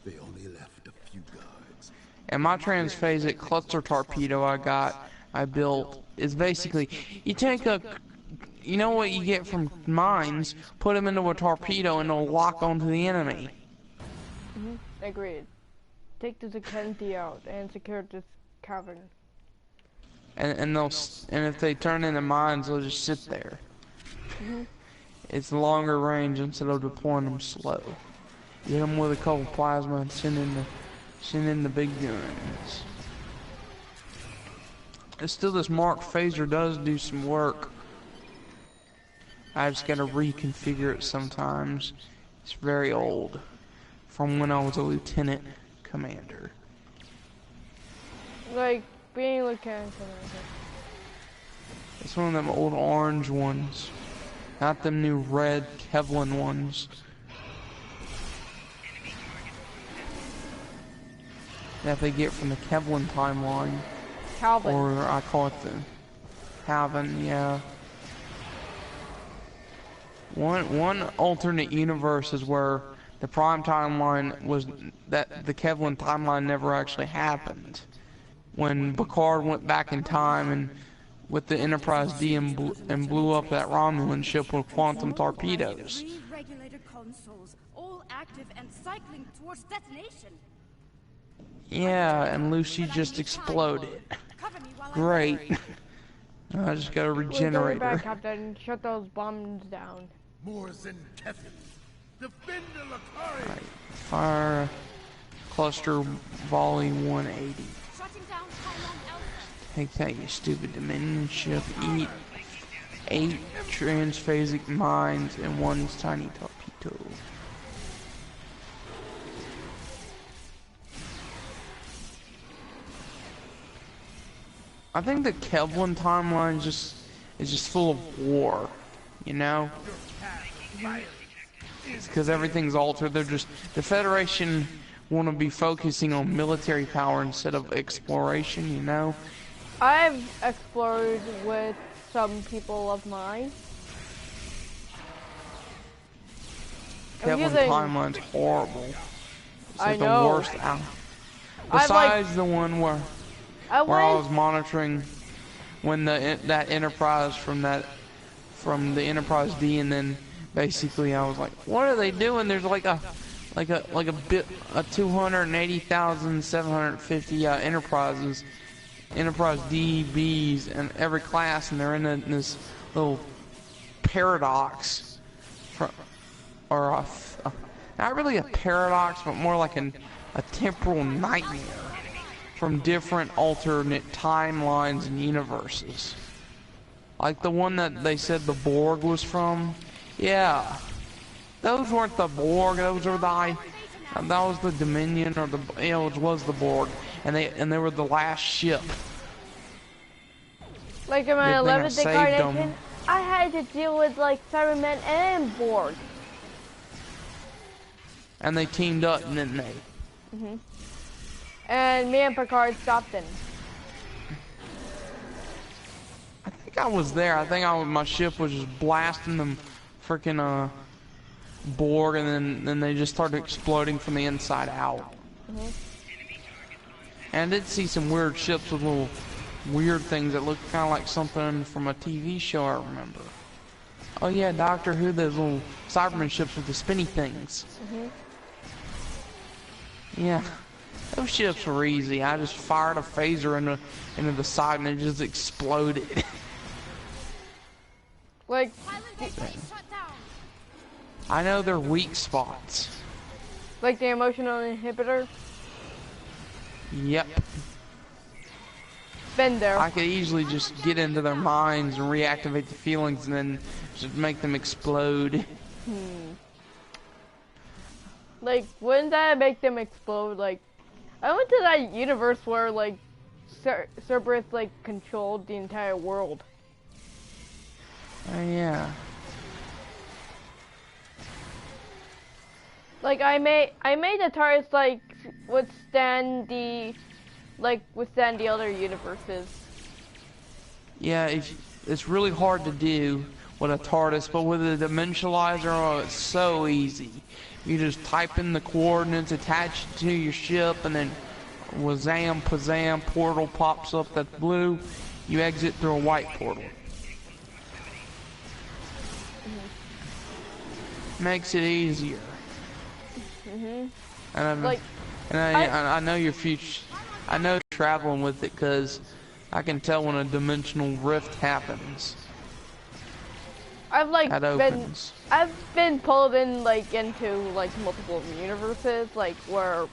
They only left a few guards. And my transphasic cluster torpedo I built is basically, you take you know what you get from mines, put them into a torpedo and it'll lock onto the enemy. Agreed. Take the Zakenti out and secure this cavern. And if they turn into mines, they'll just sit there. It's longer range instead of deploying them slow. Get them with a couple plasma and send in the big guns. And still, this Mark phaser does do some work. I just gotta reconfigure it sometimes. It's very old, from when I was a lieutenant commander. Like being a lieutenant commander. It's one of them old orange ones, not them new red Kevlar ones. That they get from the Kevlar timeline. Calvin. Or I call it the Calvin, yeah. One alternate universe is where the Prime timeline was that the Kevlar timeline never actually happened. When Picard went back in time and with the Enterprise D and blew up that Romulan ship with quantum torpedoes. Three regulator consoles, all active and cycling towards detonation. Yeah, and Lucy just exploded. Great. I just got a regenerator. Back, Captain. Shut those bombs down. Moors and Tethys. Defend the Lakari. Right. Fire cluster volley 180. Take that, you stupid Dominion ship. Eat 8 transphasic mines and 1 tiny torpedo. I think the Kevlar timeline is just full of war, you know? It's because everything's altered. They're just, the Federation want to be focusing on military power instead of exploration, you know? I've explored with some people of mine. Kevin timeline's horrible. It's like the worst out. Besides the one where I was monitoring when that Enterprise from the Enterprise D, and then basically I was like, what are they doing? There's like a 280,750 Enterprises, Enterprise D, Bs, and every class, and they're in this little paradox, not really a paradox, but more like a temporal nightmare from different alternate timelines and universes. Like the one that they said the Borg was from. Yeah. Those weren't the Borg, those were that was the Dominion, or it was the Borg. And they were the last ship. Like in my 11th incarnation, I had to deal with like Cybermen and Borg. And they teamed up, didn't they? Mhm. And me and Picard stopped them. I think I was there. I think my ship was just blasting them freaking Borg, and then they just started exploding from the inside out. Mhm. And I did see some weird ships with little weird things that looked kind of like something from a TV show I remember. Oh yeah, Doctor Who, those little Cyberman ships with the spinny things. Mhm. Yeah, those ships were easy. I just fired a phaser into the side and it just exploded. Like, I know they're weak spots. Like the emotional inhibitor? Yep. Been there. I could easily just get into their minds and reactivate the feelings and then just make them explode. Like, wouldn't that make them explode? Like, I went to that universe where, like, Cerberus, like, controlled the entire world. Oh, yeah. Like, I made the TARDIS, like, withstand the other universes. Yeah, it's really hard to do with a TARDIS, but with a dimensionalizer, oh, it's so easy. You just type in the coordinates, attach it to your ship, and then wazam, pazam, portal pops up that's blue. You exit through a white portal. Makes it easier. Mhm. And I know your future. I know you're traveling with it because I can tell when a dimensional rift happens. I've I've been pulled in like into like multiple universes, like where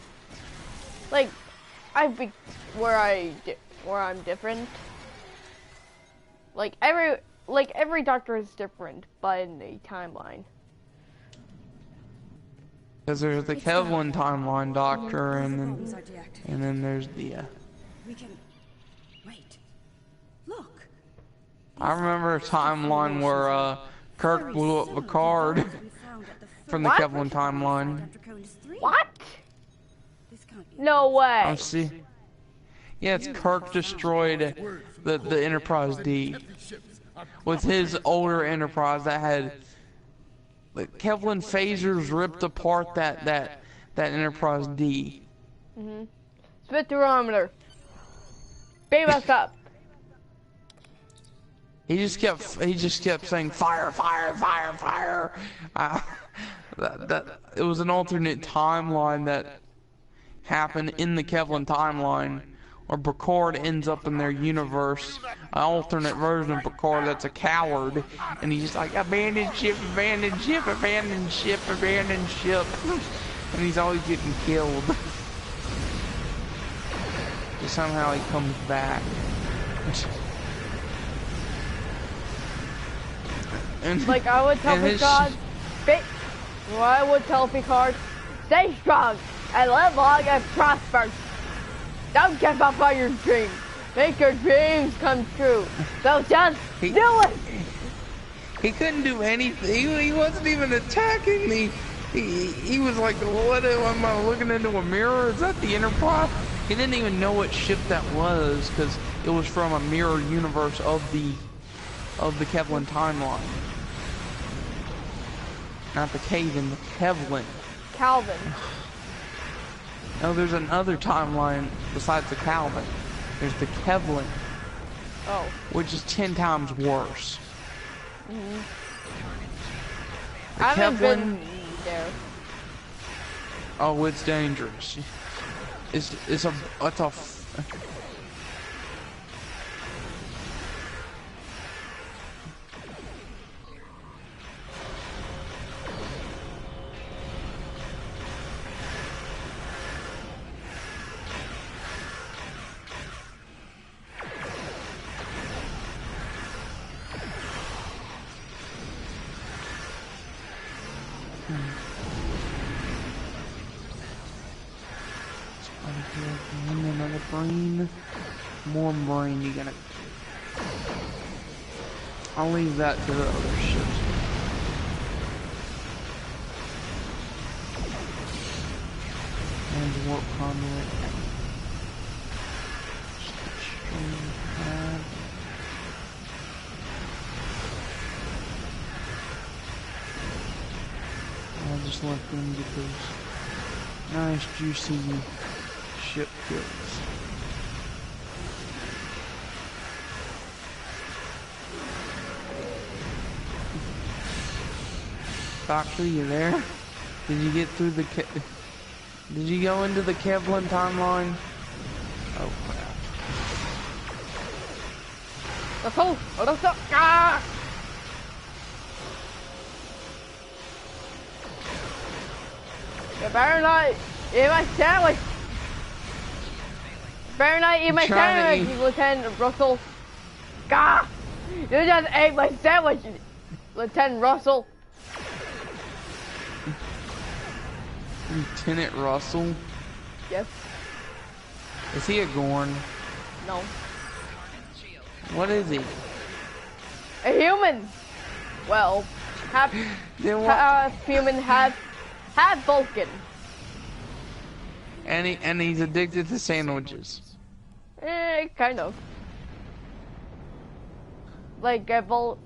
I'm different. Like every Doctor is different, but in the timeline. Because there's the Kevlin timeline Doctor, and then there's the. We can wait. Look. I remember a timeline where Kirk blew up Picard from the Kevlin timeline. What? No way. I'm see. Yeah, it's Kirk destroyed the Enterprise D with his older Enterprise that had the Kevlin phasers ripped apart that Enterprise D. Mhm. Spectrometer. Beam us up. He just kept saying fire, fire, fire, fire. It was an alternate timeline that happened in the Kevlin timeline, where Picard ends up in their universe, an alternate version of Picard that's a coward, and he's like, abandoned ship, abandoned ship, abandoned ship, abandoned ship, and he's always getting killed. But somehow he comes back. And, like I would tell Picard, I would tell Picard, stay strong and live long and prosper. Don't give up on your dreams. Make your dreams come true. So just do it. He couldn't do anything. He wasn't even attacking me. He was like, what am I looking into a mirror? Is that the Enterprise? He didn't even know what ship that was because it was from a mirror universe of the Kevlin timeline. Not the Kaven, the Kevlin. Calvin. No, there's another timeline besides the Calvin. There's the Kevlin. Oh. Which is 10 times worse. Mm-hmm. The I haven't Kevlin, been there. oh, it's dangerous. It's a another brain. More brain you gotta. I'll leave that to the other ships. And warp conduit. Stream pad. I'll just let them get those nice juicy ship kills. Doctor, you there? Did you get through the Did you go into the Kevlin timeline? Oh crap. Let's go! Oh, let's go! Ah! You better not eat my sandwich! Better not eat my sandwich, Lieutenant Russell! Gah! You just ate my sandwich, Lieutenant Russell! Lieutenant Russell? Yes. Is he a Gorn? No. What is he? A human! Well, half human, half Vulcan. And he's addicted to sandwiches. Kind of. Like a This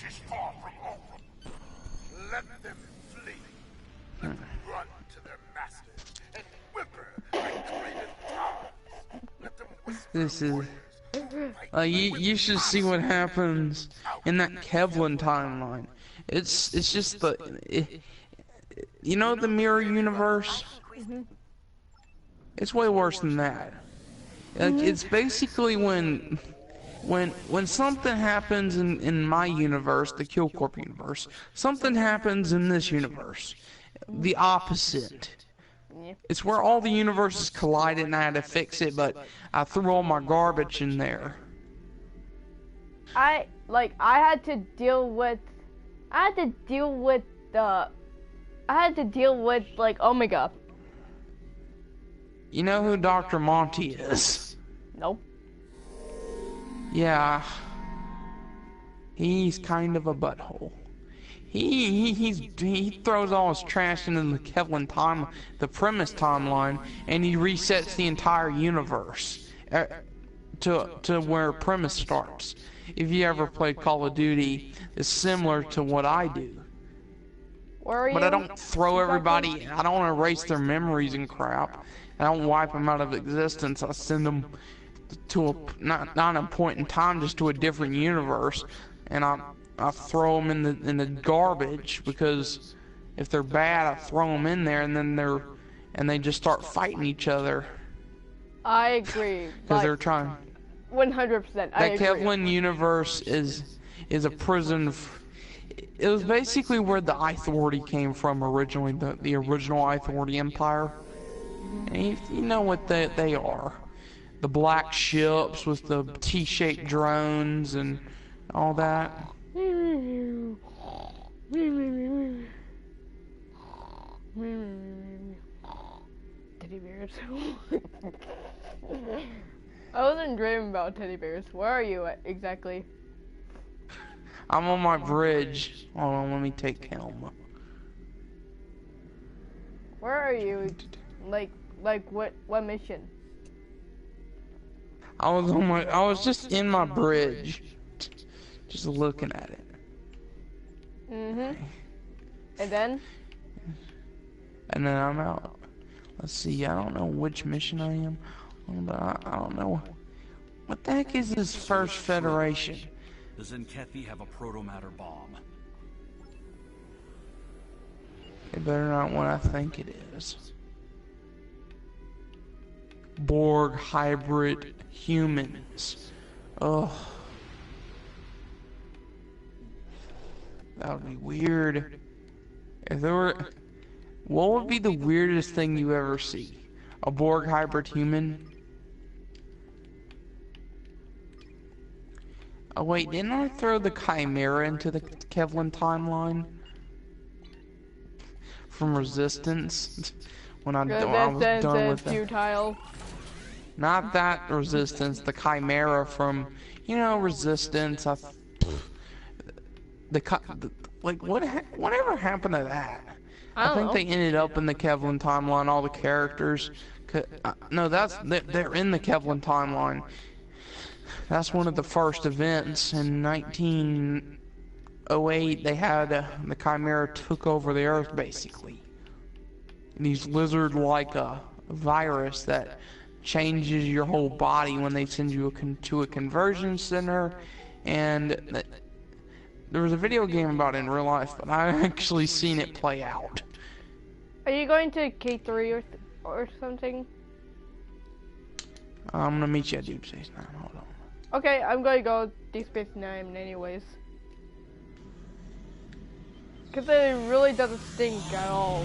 is far from over. Let them flee. Let them run to their masters and whimper like craven dogs. Let them whisper This is. orders. You should see what happens in that Kevlin timeline. It's just you know the mirror universe? It's way worse than that. Like, it's basically when something happens in my universe, the Kill Corp universe, something happens in this universe. The opposite. It's where all the universes collided and I had to fix it, but I threw all my garbage in there. I had to deal with like Omega. You know who Dr. Monty is? Nope. Yeah. He's kind of a butthole. He throws all his trash into the Kevlin time, the premise timeline, and he resets the entire universe to where premise starts. If you ever play Call of Duty, it's similar to what I do. Where are you? But I don't throw everybody. I don't erase their memories and crap. I don't wipe them out of existence. I send them to not a point in time, just to a different universe, and I throw them in the garbage, because if they're bad, I throw them in there, and then they just start fighting each other. I agree. Because they're trying. 100%. That Kevlin universe is a prison. It was basically where the Authority came from originally, the original Authority Empire. And you know what they are. The black ships with the T-shaped drones and all that. Teddy bears. I wasn't dreaming about teddy bears. Where are you exactly? I'm on my bridge. Hold on, let me take helm. Where are you? Like what mission? I was just in my bridge, just looking at it. And then? And then I'm out. Let's see, I don't know which mission I am, but I don't know. What the heck is this First Federation? Does Enkethi have a proto-matter bomb? It better not what I think it is. Borg hybrid humans. Ugh. That would be weird. If there were... What would be the weirdest thing you ever see? A Borg hybrid human? Oh wait, didn't I throw the Chimera into the Kevlin timeline? From Resistance? When I was done with it. Futile. Not that Resistance, the Chimera from, you know, Resistance. Whatever happened to that? I think they ended up in the Kevlin timeline, all the characters. No, they're in the Kevlin timeline. That's one of the first events in 1908. They had the Chimera took over the Earth basically. And these lizard-like virus that changes your whole body when they send you to a conversion center, and there was a video game about it in real life, but I actually seen it play out. Are you going to K3 or something? I'm gonna meet you at Deep Space Nine. Hold on. Okay, I'm gonna go Deep Space Nine anyways. Cause it really doesn't stink at all.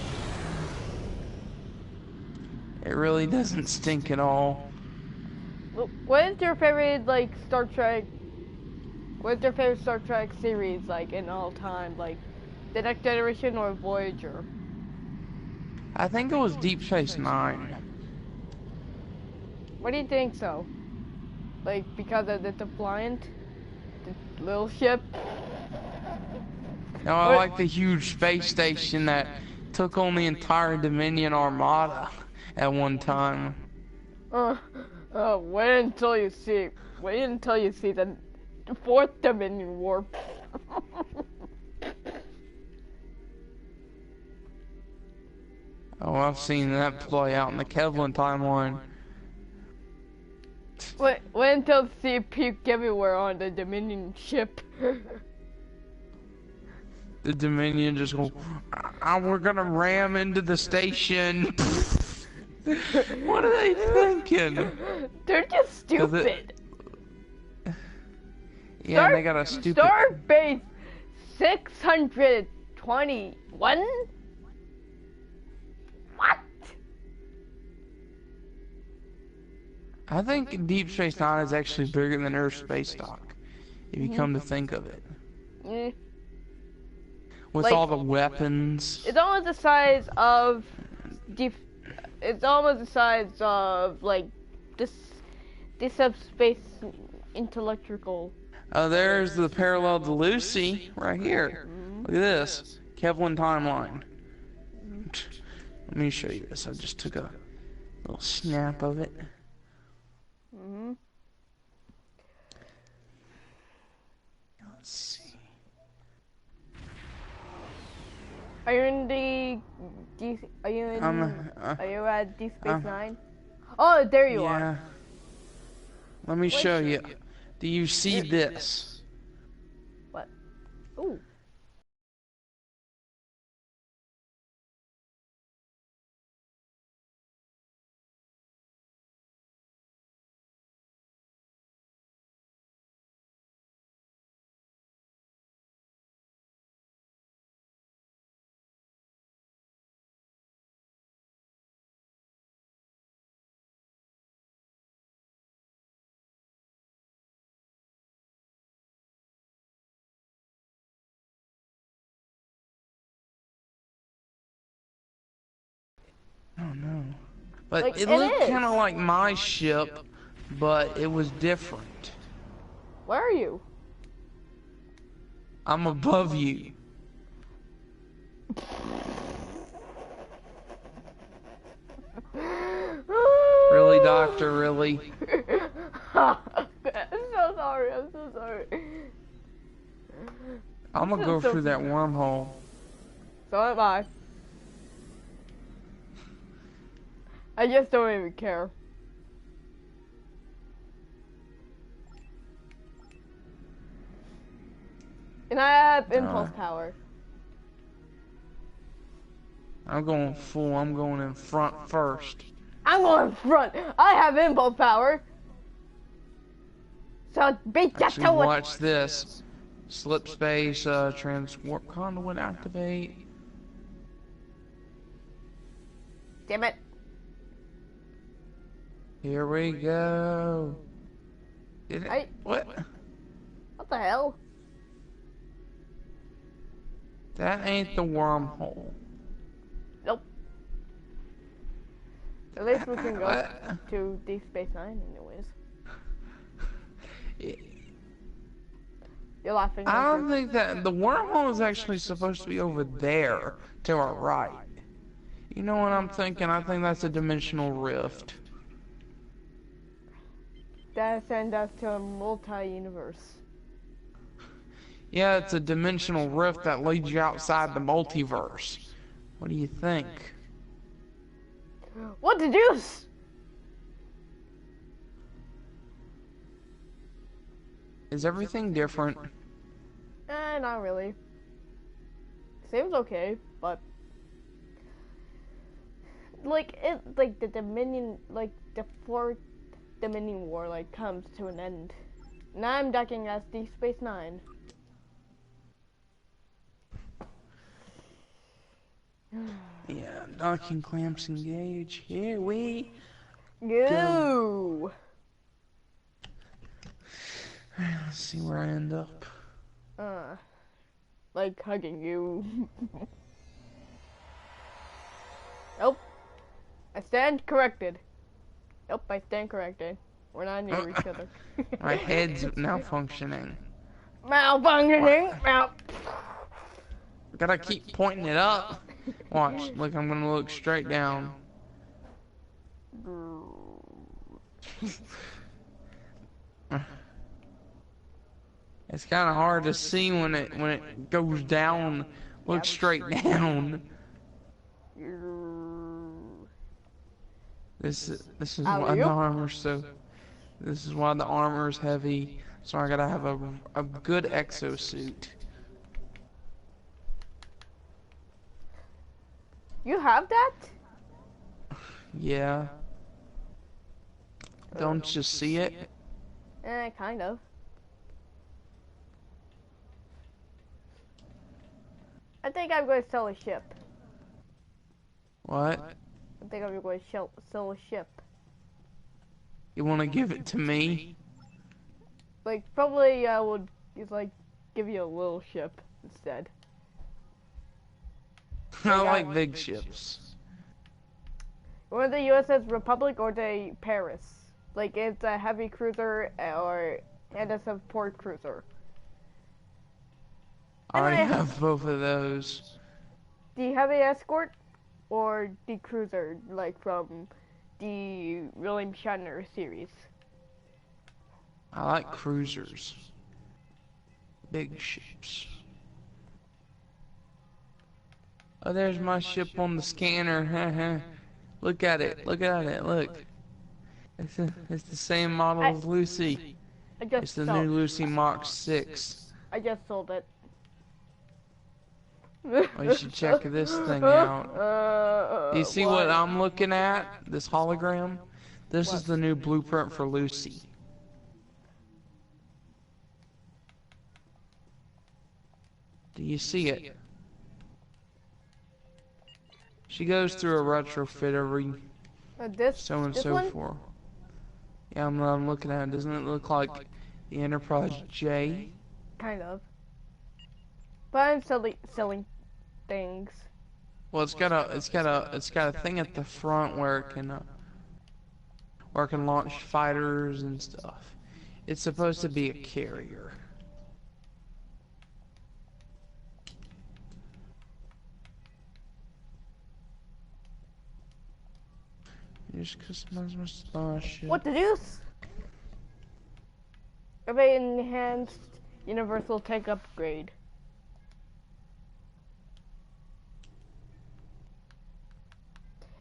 It really doesn't stink at all. What is your favorite like Star Trek? What's your favorite Star Trek series like in all time? Like The Next Generation or Voyager? I think it was Deep Space Nine. What do you think so? Like because of the Defiant, the little ship? No, I like the huge space station that took on the entire Dominion Armada at one time. Wait until you see the fourth Dominion War. Oh, I've seen that play out in the Kevlin timeline. Wait until you see puke everywhere on the Dominion ship. The Dominion just go, we're gonna ram into the station. What are they thinking? They're just stupid. Yeah, they got a stupid... Starbase 621? What? I think Deep Space Nine is actually bigger than Earth space dock, if you come to think of it. With like, all the weapons. It's almost the size of like this subspace intellectual. Oh, there's the parallel to Lucy right here. Look at this Kevlin timeline. Let me show you this. I just took a little snap of it. Let's see. Are you in are you at Deep Space Nine? Oh, there you are. Let me show you. Do you see this? What? Ooh. Oh no. But like, it looked kind of like my ship, but it was different. Where are you? I'm above you. to, really. I'm so sorry. I'm so sorry. I'm gonna go through that wormhole. So am I. I just don't even care. And I have impulse power. I'm going full. I'm going in front first. I'm going front. I have impulse power. So be just Actually, watch this. Slip space, transwarp conduit activate. Damn it. Here we go. Did it? What? What the hell? That ain't the wormhole. Nope. At least we can go to Deep Space Nine anyways. You're laughing. I don't think that the wormhole is actually supposed to be over there to our right. You know what I'm thinking? I think that's a dimensional rift. That sends us to a multi-universe. Yeah, it's a dimensional rift that leads you outside the multiverse. What do you think? What the deuce? Is everything different? Not really. Seems okay, but like the Dominion, like the fourth Dominion War, like comes to an end. Now I'm docking as Deep Space Nine. Yeah, docking clamps engage. Here we go. Let's see where I end up. Like hugging you. Nope. I stand corrected. Nope, I stand corrected. We're not near each other. My head's malfunctioning. Malfunctioning. Gotta keep pointing it up. Watch. Look, I'm gonna look straight down. It's kind of hard to see when it goes down. Look straight down. This is why the armor's so. This is why the armor's heavy. So I gotta have a good exosuit. You have that? Yeah. Don't you see it? Kind of. I think I'm going to sell a ship. What? I think I'm going to sell a ship. You want to give it to me? Like, probably I would like give you a little ship instead. I like big ships. Or the USS Republic or the Paris. Like, it's a heavy cruiser and a support cruiser. I already have both of those. The heavy escort or the cruiser, like from the William Shatner series? I like cruisers. Big ships. Oh, there's my ship on the scanner. Look at it. Look at it. Look. It's the same model as Lucy. It's the new Lucy Mach 6. I just sold it. Oh, you should check this thing out. Do you see what I'm looking at? This hologram? This is the new blueprint for Lucy. Do you see it? She goes through a retrofit every so and so forth. Yeah, I'm looking at it. Doesn't it look like the Enterprise J? Kind of. But I'm selling things. Well, it's got a thing at the front where it can launch fighters and stuff. It's supposed to be a carrier. Just customize my starship. What the deuce? Have an enhanced universal tech upgrade.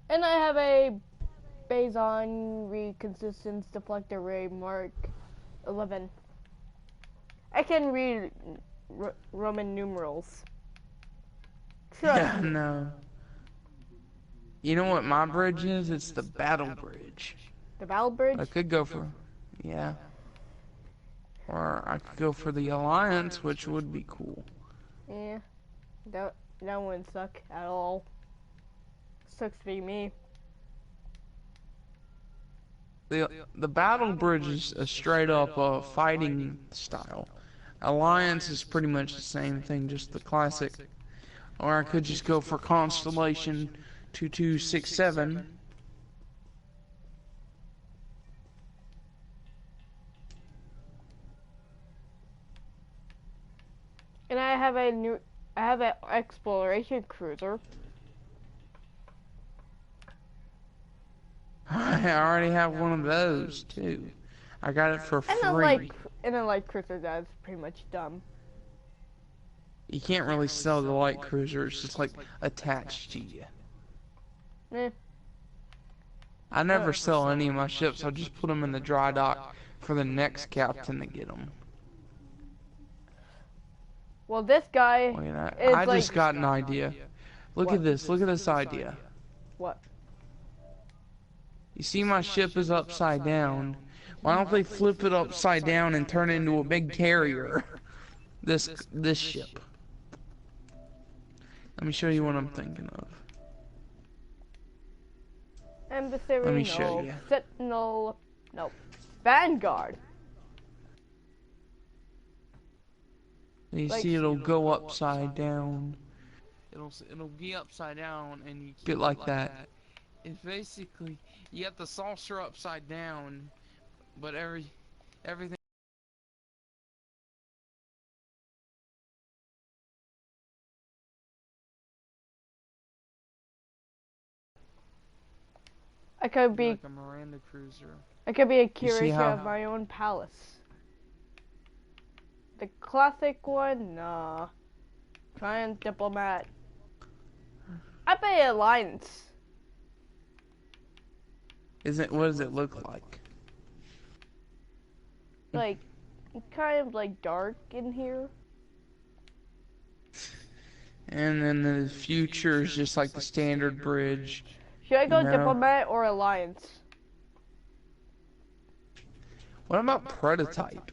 And I have a Boson Reconsistence Deflector Ray Mark 11. I can read Roman numerals. Yeah, no. You know what my bridge is? It's the battle bridge. The battle bridge? I could go for, yeah. Or I could go for the Alliance, which would be cool. Yeah, that wouldn't suck at all. Sucks to be me. The battle bridge is a straight up fighting style. Alliance is pretty much the same thing, just the classic. Or I could just go for Constellation 2267. And I have an exploration cruiser. I already have one of those too. I got it for free. And a light cruiser that's pretty much dumb. You can't really sell the light cruiser, it's just like attached to you. Eh. I never sell any of my ships, I just put them in the dry dock for the next captain to get them. Well, this guy is I just got an idea. Look at this idea. What? You see my ship is upside down. Why don't they flip it upside down and turn it into a big carrier? This ship. Let me show you what I'm thinking of. Embassy, Let me show you. Sentinel, no, Vanguard. You see, it'll go upside down. It'll be upside down, and you get like that. It's basically you got the saucer upside down, but everything. I could be like a Miranda cruiser. I could be a curator of my own palace. The classic one, nah. Giant diplomat. I play Alliance. What does it look like? Like, kind of like dark in here. And then the future is just like the standard bridge. Should I go diplomat or Alliance? What about prototype?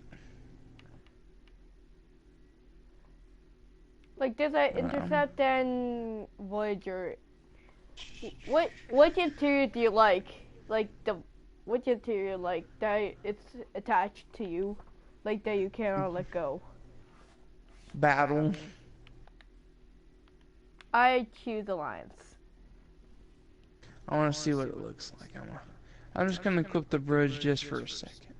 Like, there's an Intercept and Voyager. Which interior do you like? Like, which interior like that it's attached to you? Like, that you cannot let go? Battle. I choose Alliance. I want to see what it looks like. I'm just going to equip the bridge just for a second.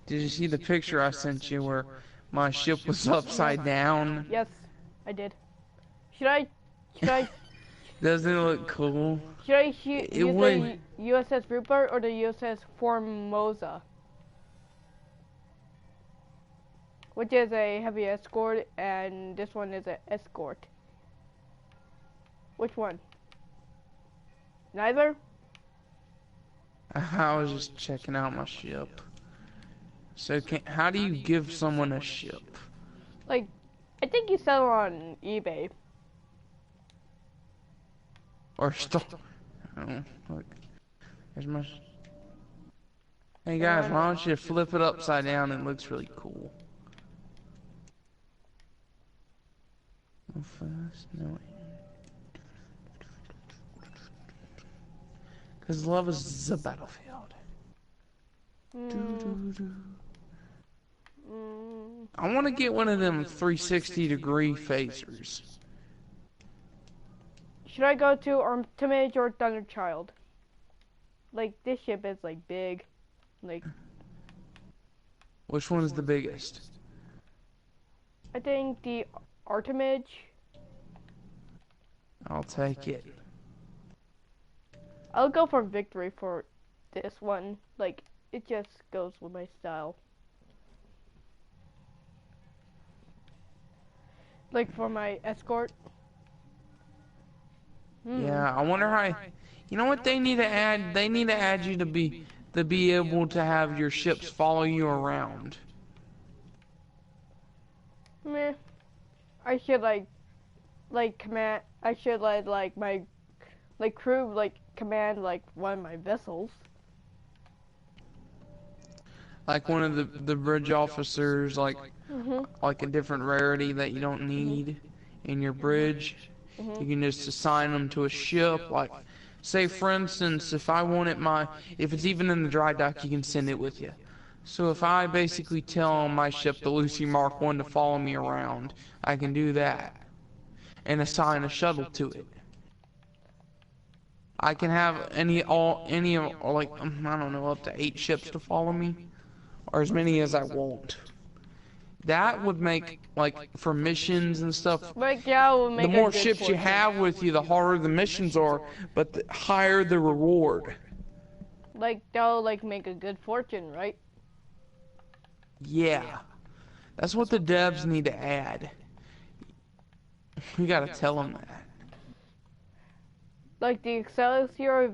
Did you see the picture I sent you where my ship was upside down? Yes, I did. Should I Doesn't it look cool? Should I use the USS Rupert or the USS Formosa? Which is a heavy escort, and this one is an escort. Which one? Neither? I was just checking out my ship. So how do you give someone a ship? Like, I think you sell on eBay. Or oh, look. There's my... Hey guys, why don't you flip it upside down? It looks really cool. No. Because love is the battlefield. I want to get one of them 360-degree phasers. Should I go to Artemis or Thunderchild? Like, this ship is like big. Like, which one is the biggest? I think the Artemage. I'll take it. I'll go for victory for this one. Like, it just goes with my style. Like for my escort. Yeah, I wonder how. You know what they need to add? They need to add you to be able to have your ships follow you around. Meh. I should like command. I should like my crew like command like one of my vessels. Like one of the bridge officers, like a different rarity that you don't need in your bridge. You can just assign them to a ship. Like, say for instance, if I want it if it's even in the dry dock, you can send it with you. So if I basically tell my ship, the Lucy Mark 1, to follow me around, I can do that and assign a shuttle to it. I can have any like I don't know, up to 8 ships to follow me, or as many as I want. That would make, like, for missions and stuff, Like, yeah, will make the more a good ships you fortune. have with you, the harder the missions are, but the higher the reward. Like, that'll like make a good fortune, right? Yeah. That's what the devs need to add. We gotta tell them that. Like the Excelsior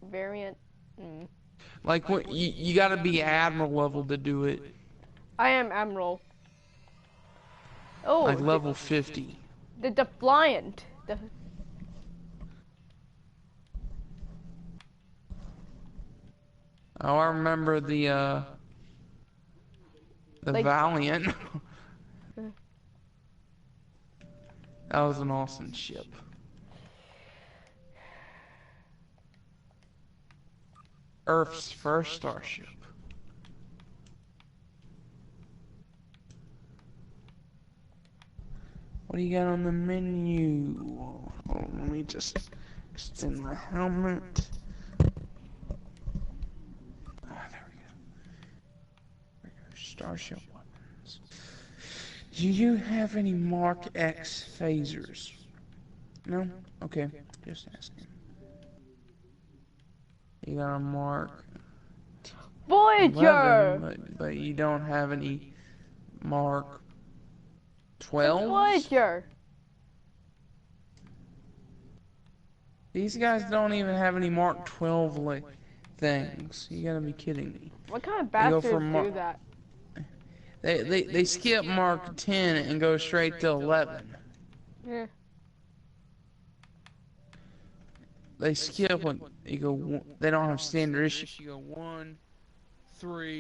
variant. Like, what, you gotta be Admiral level to do it. I am Admiral. Oh, Like level 50. The Defiant. Oh, I remember the Like- Valiant. That was an awesome ship. Earth's first starship. What do you got on the menu? Oh, let me just extend my helmet. Ah, there we go. Starship weapons. Do you have any Mark X phasers? No? Okay, just asking. You got a Mark Voyager! 11, but you don't have any Mark 12? Voyager! These guys don't even have any Mark 12 things. You gotta be kidding me. What kind of They go bastards from do that? They skip Mark 10 and go straight to 11. Yeah. They skip when you go. They don't have standard issue. You go 1, 3.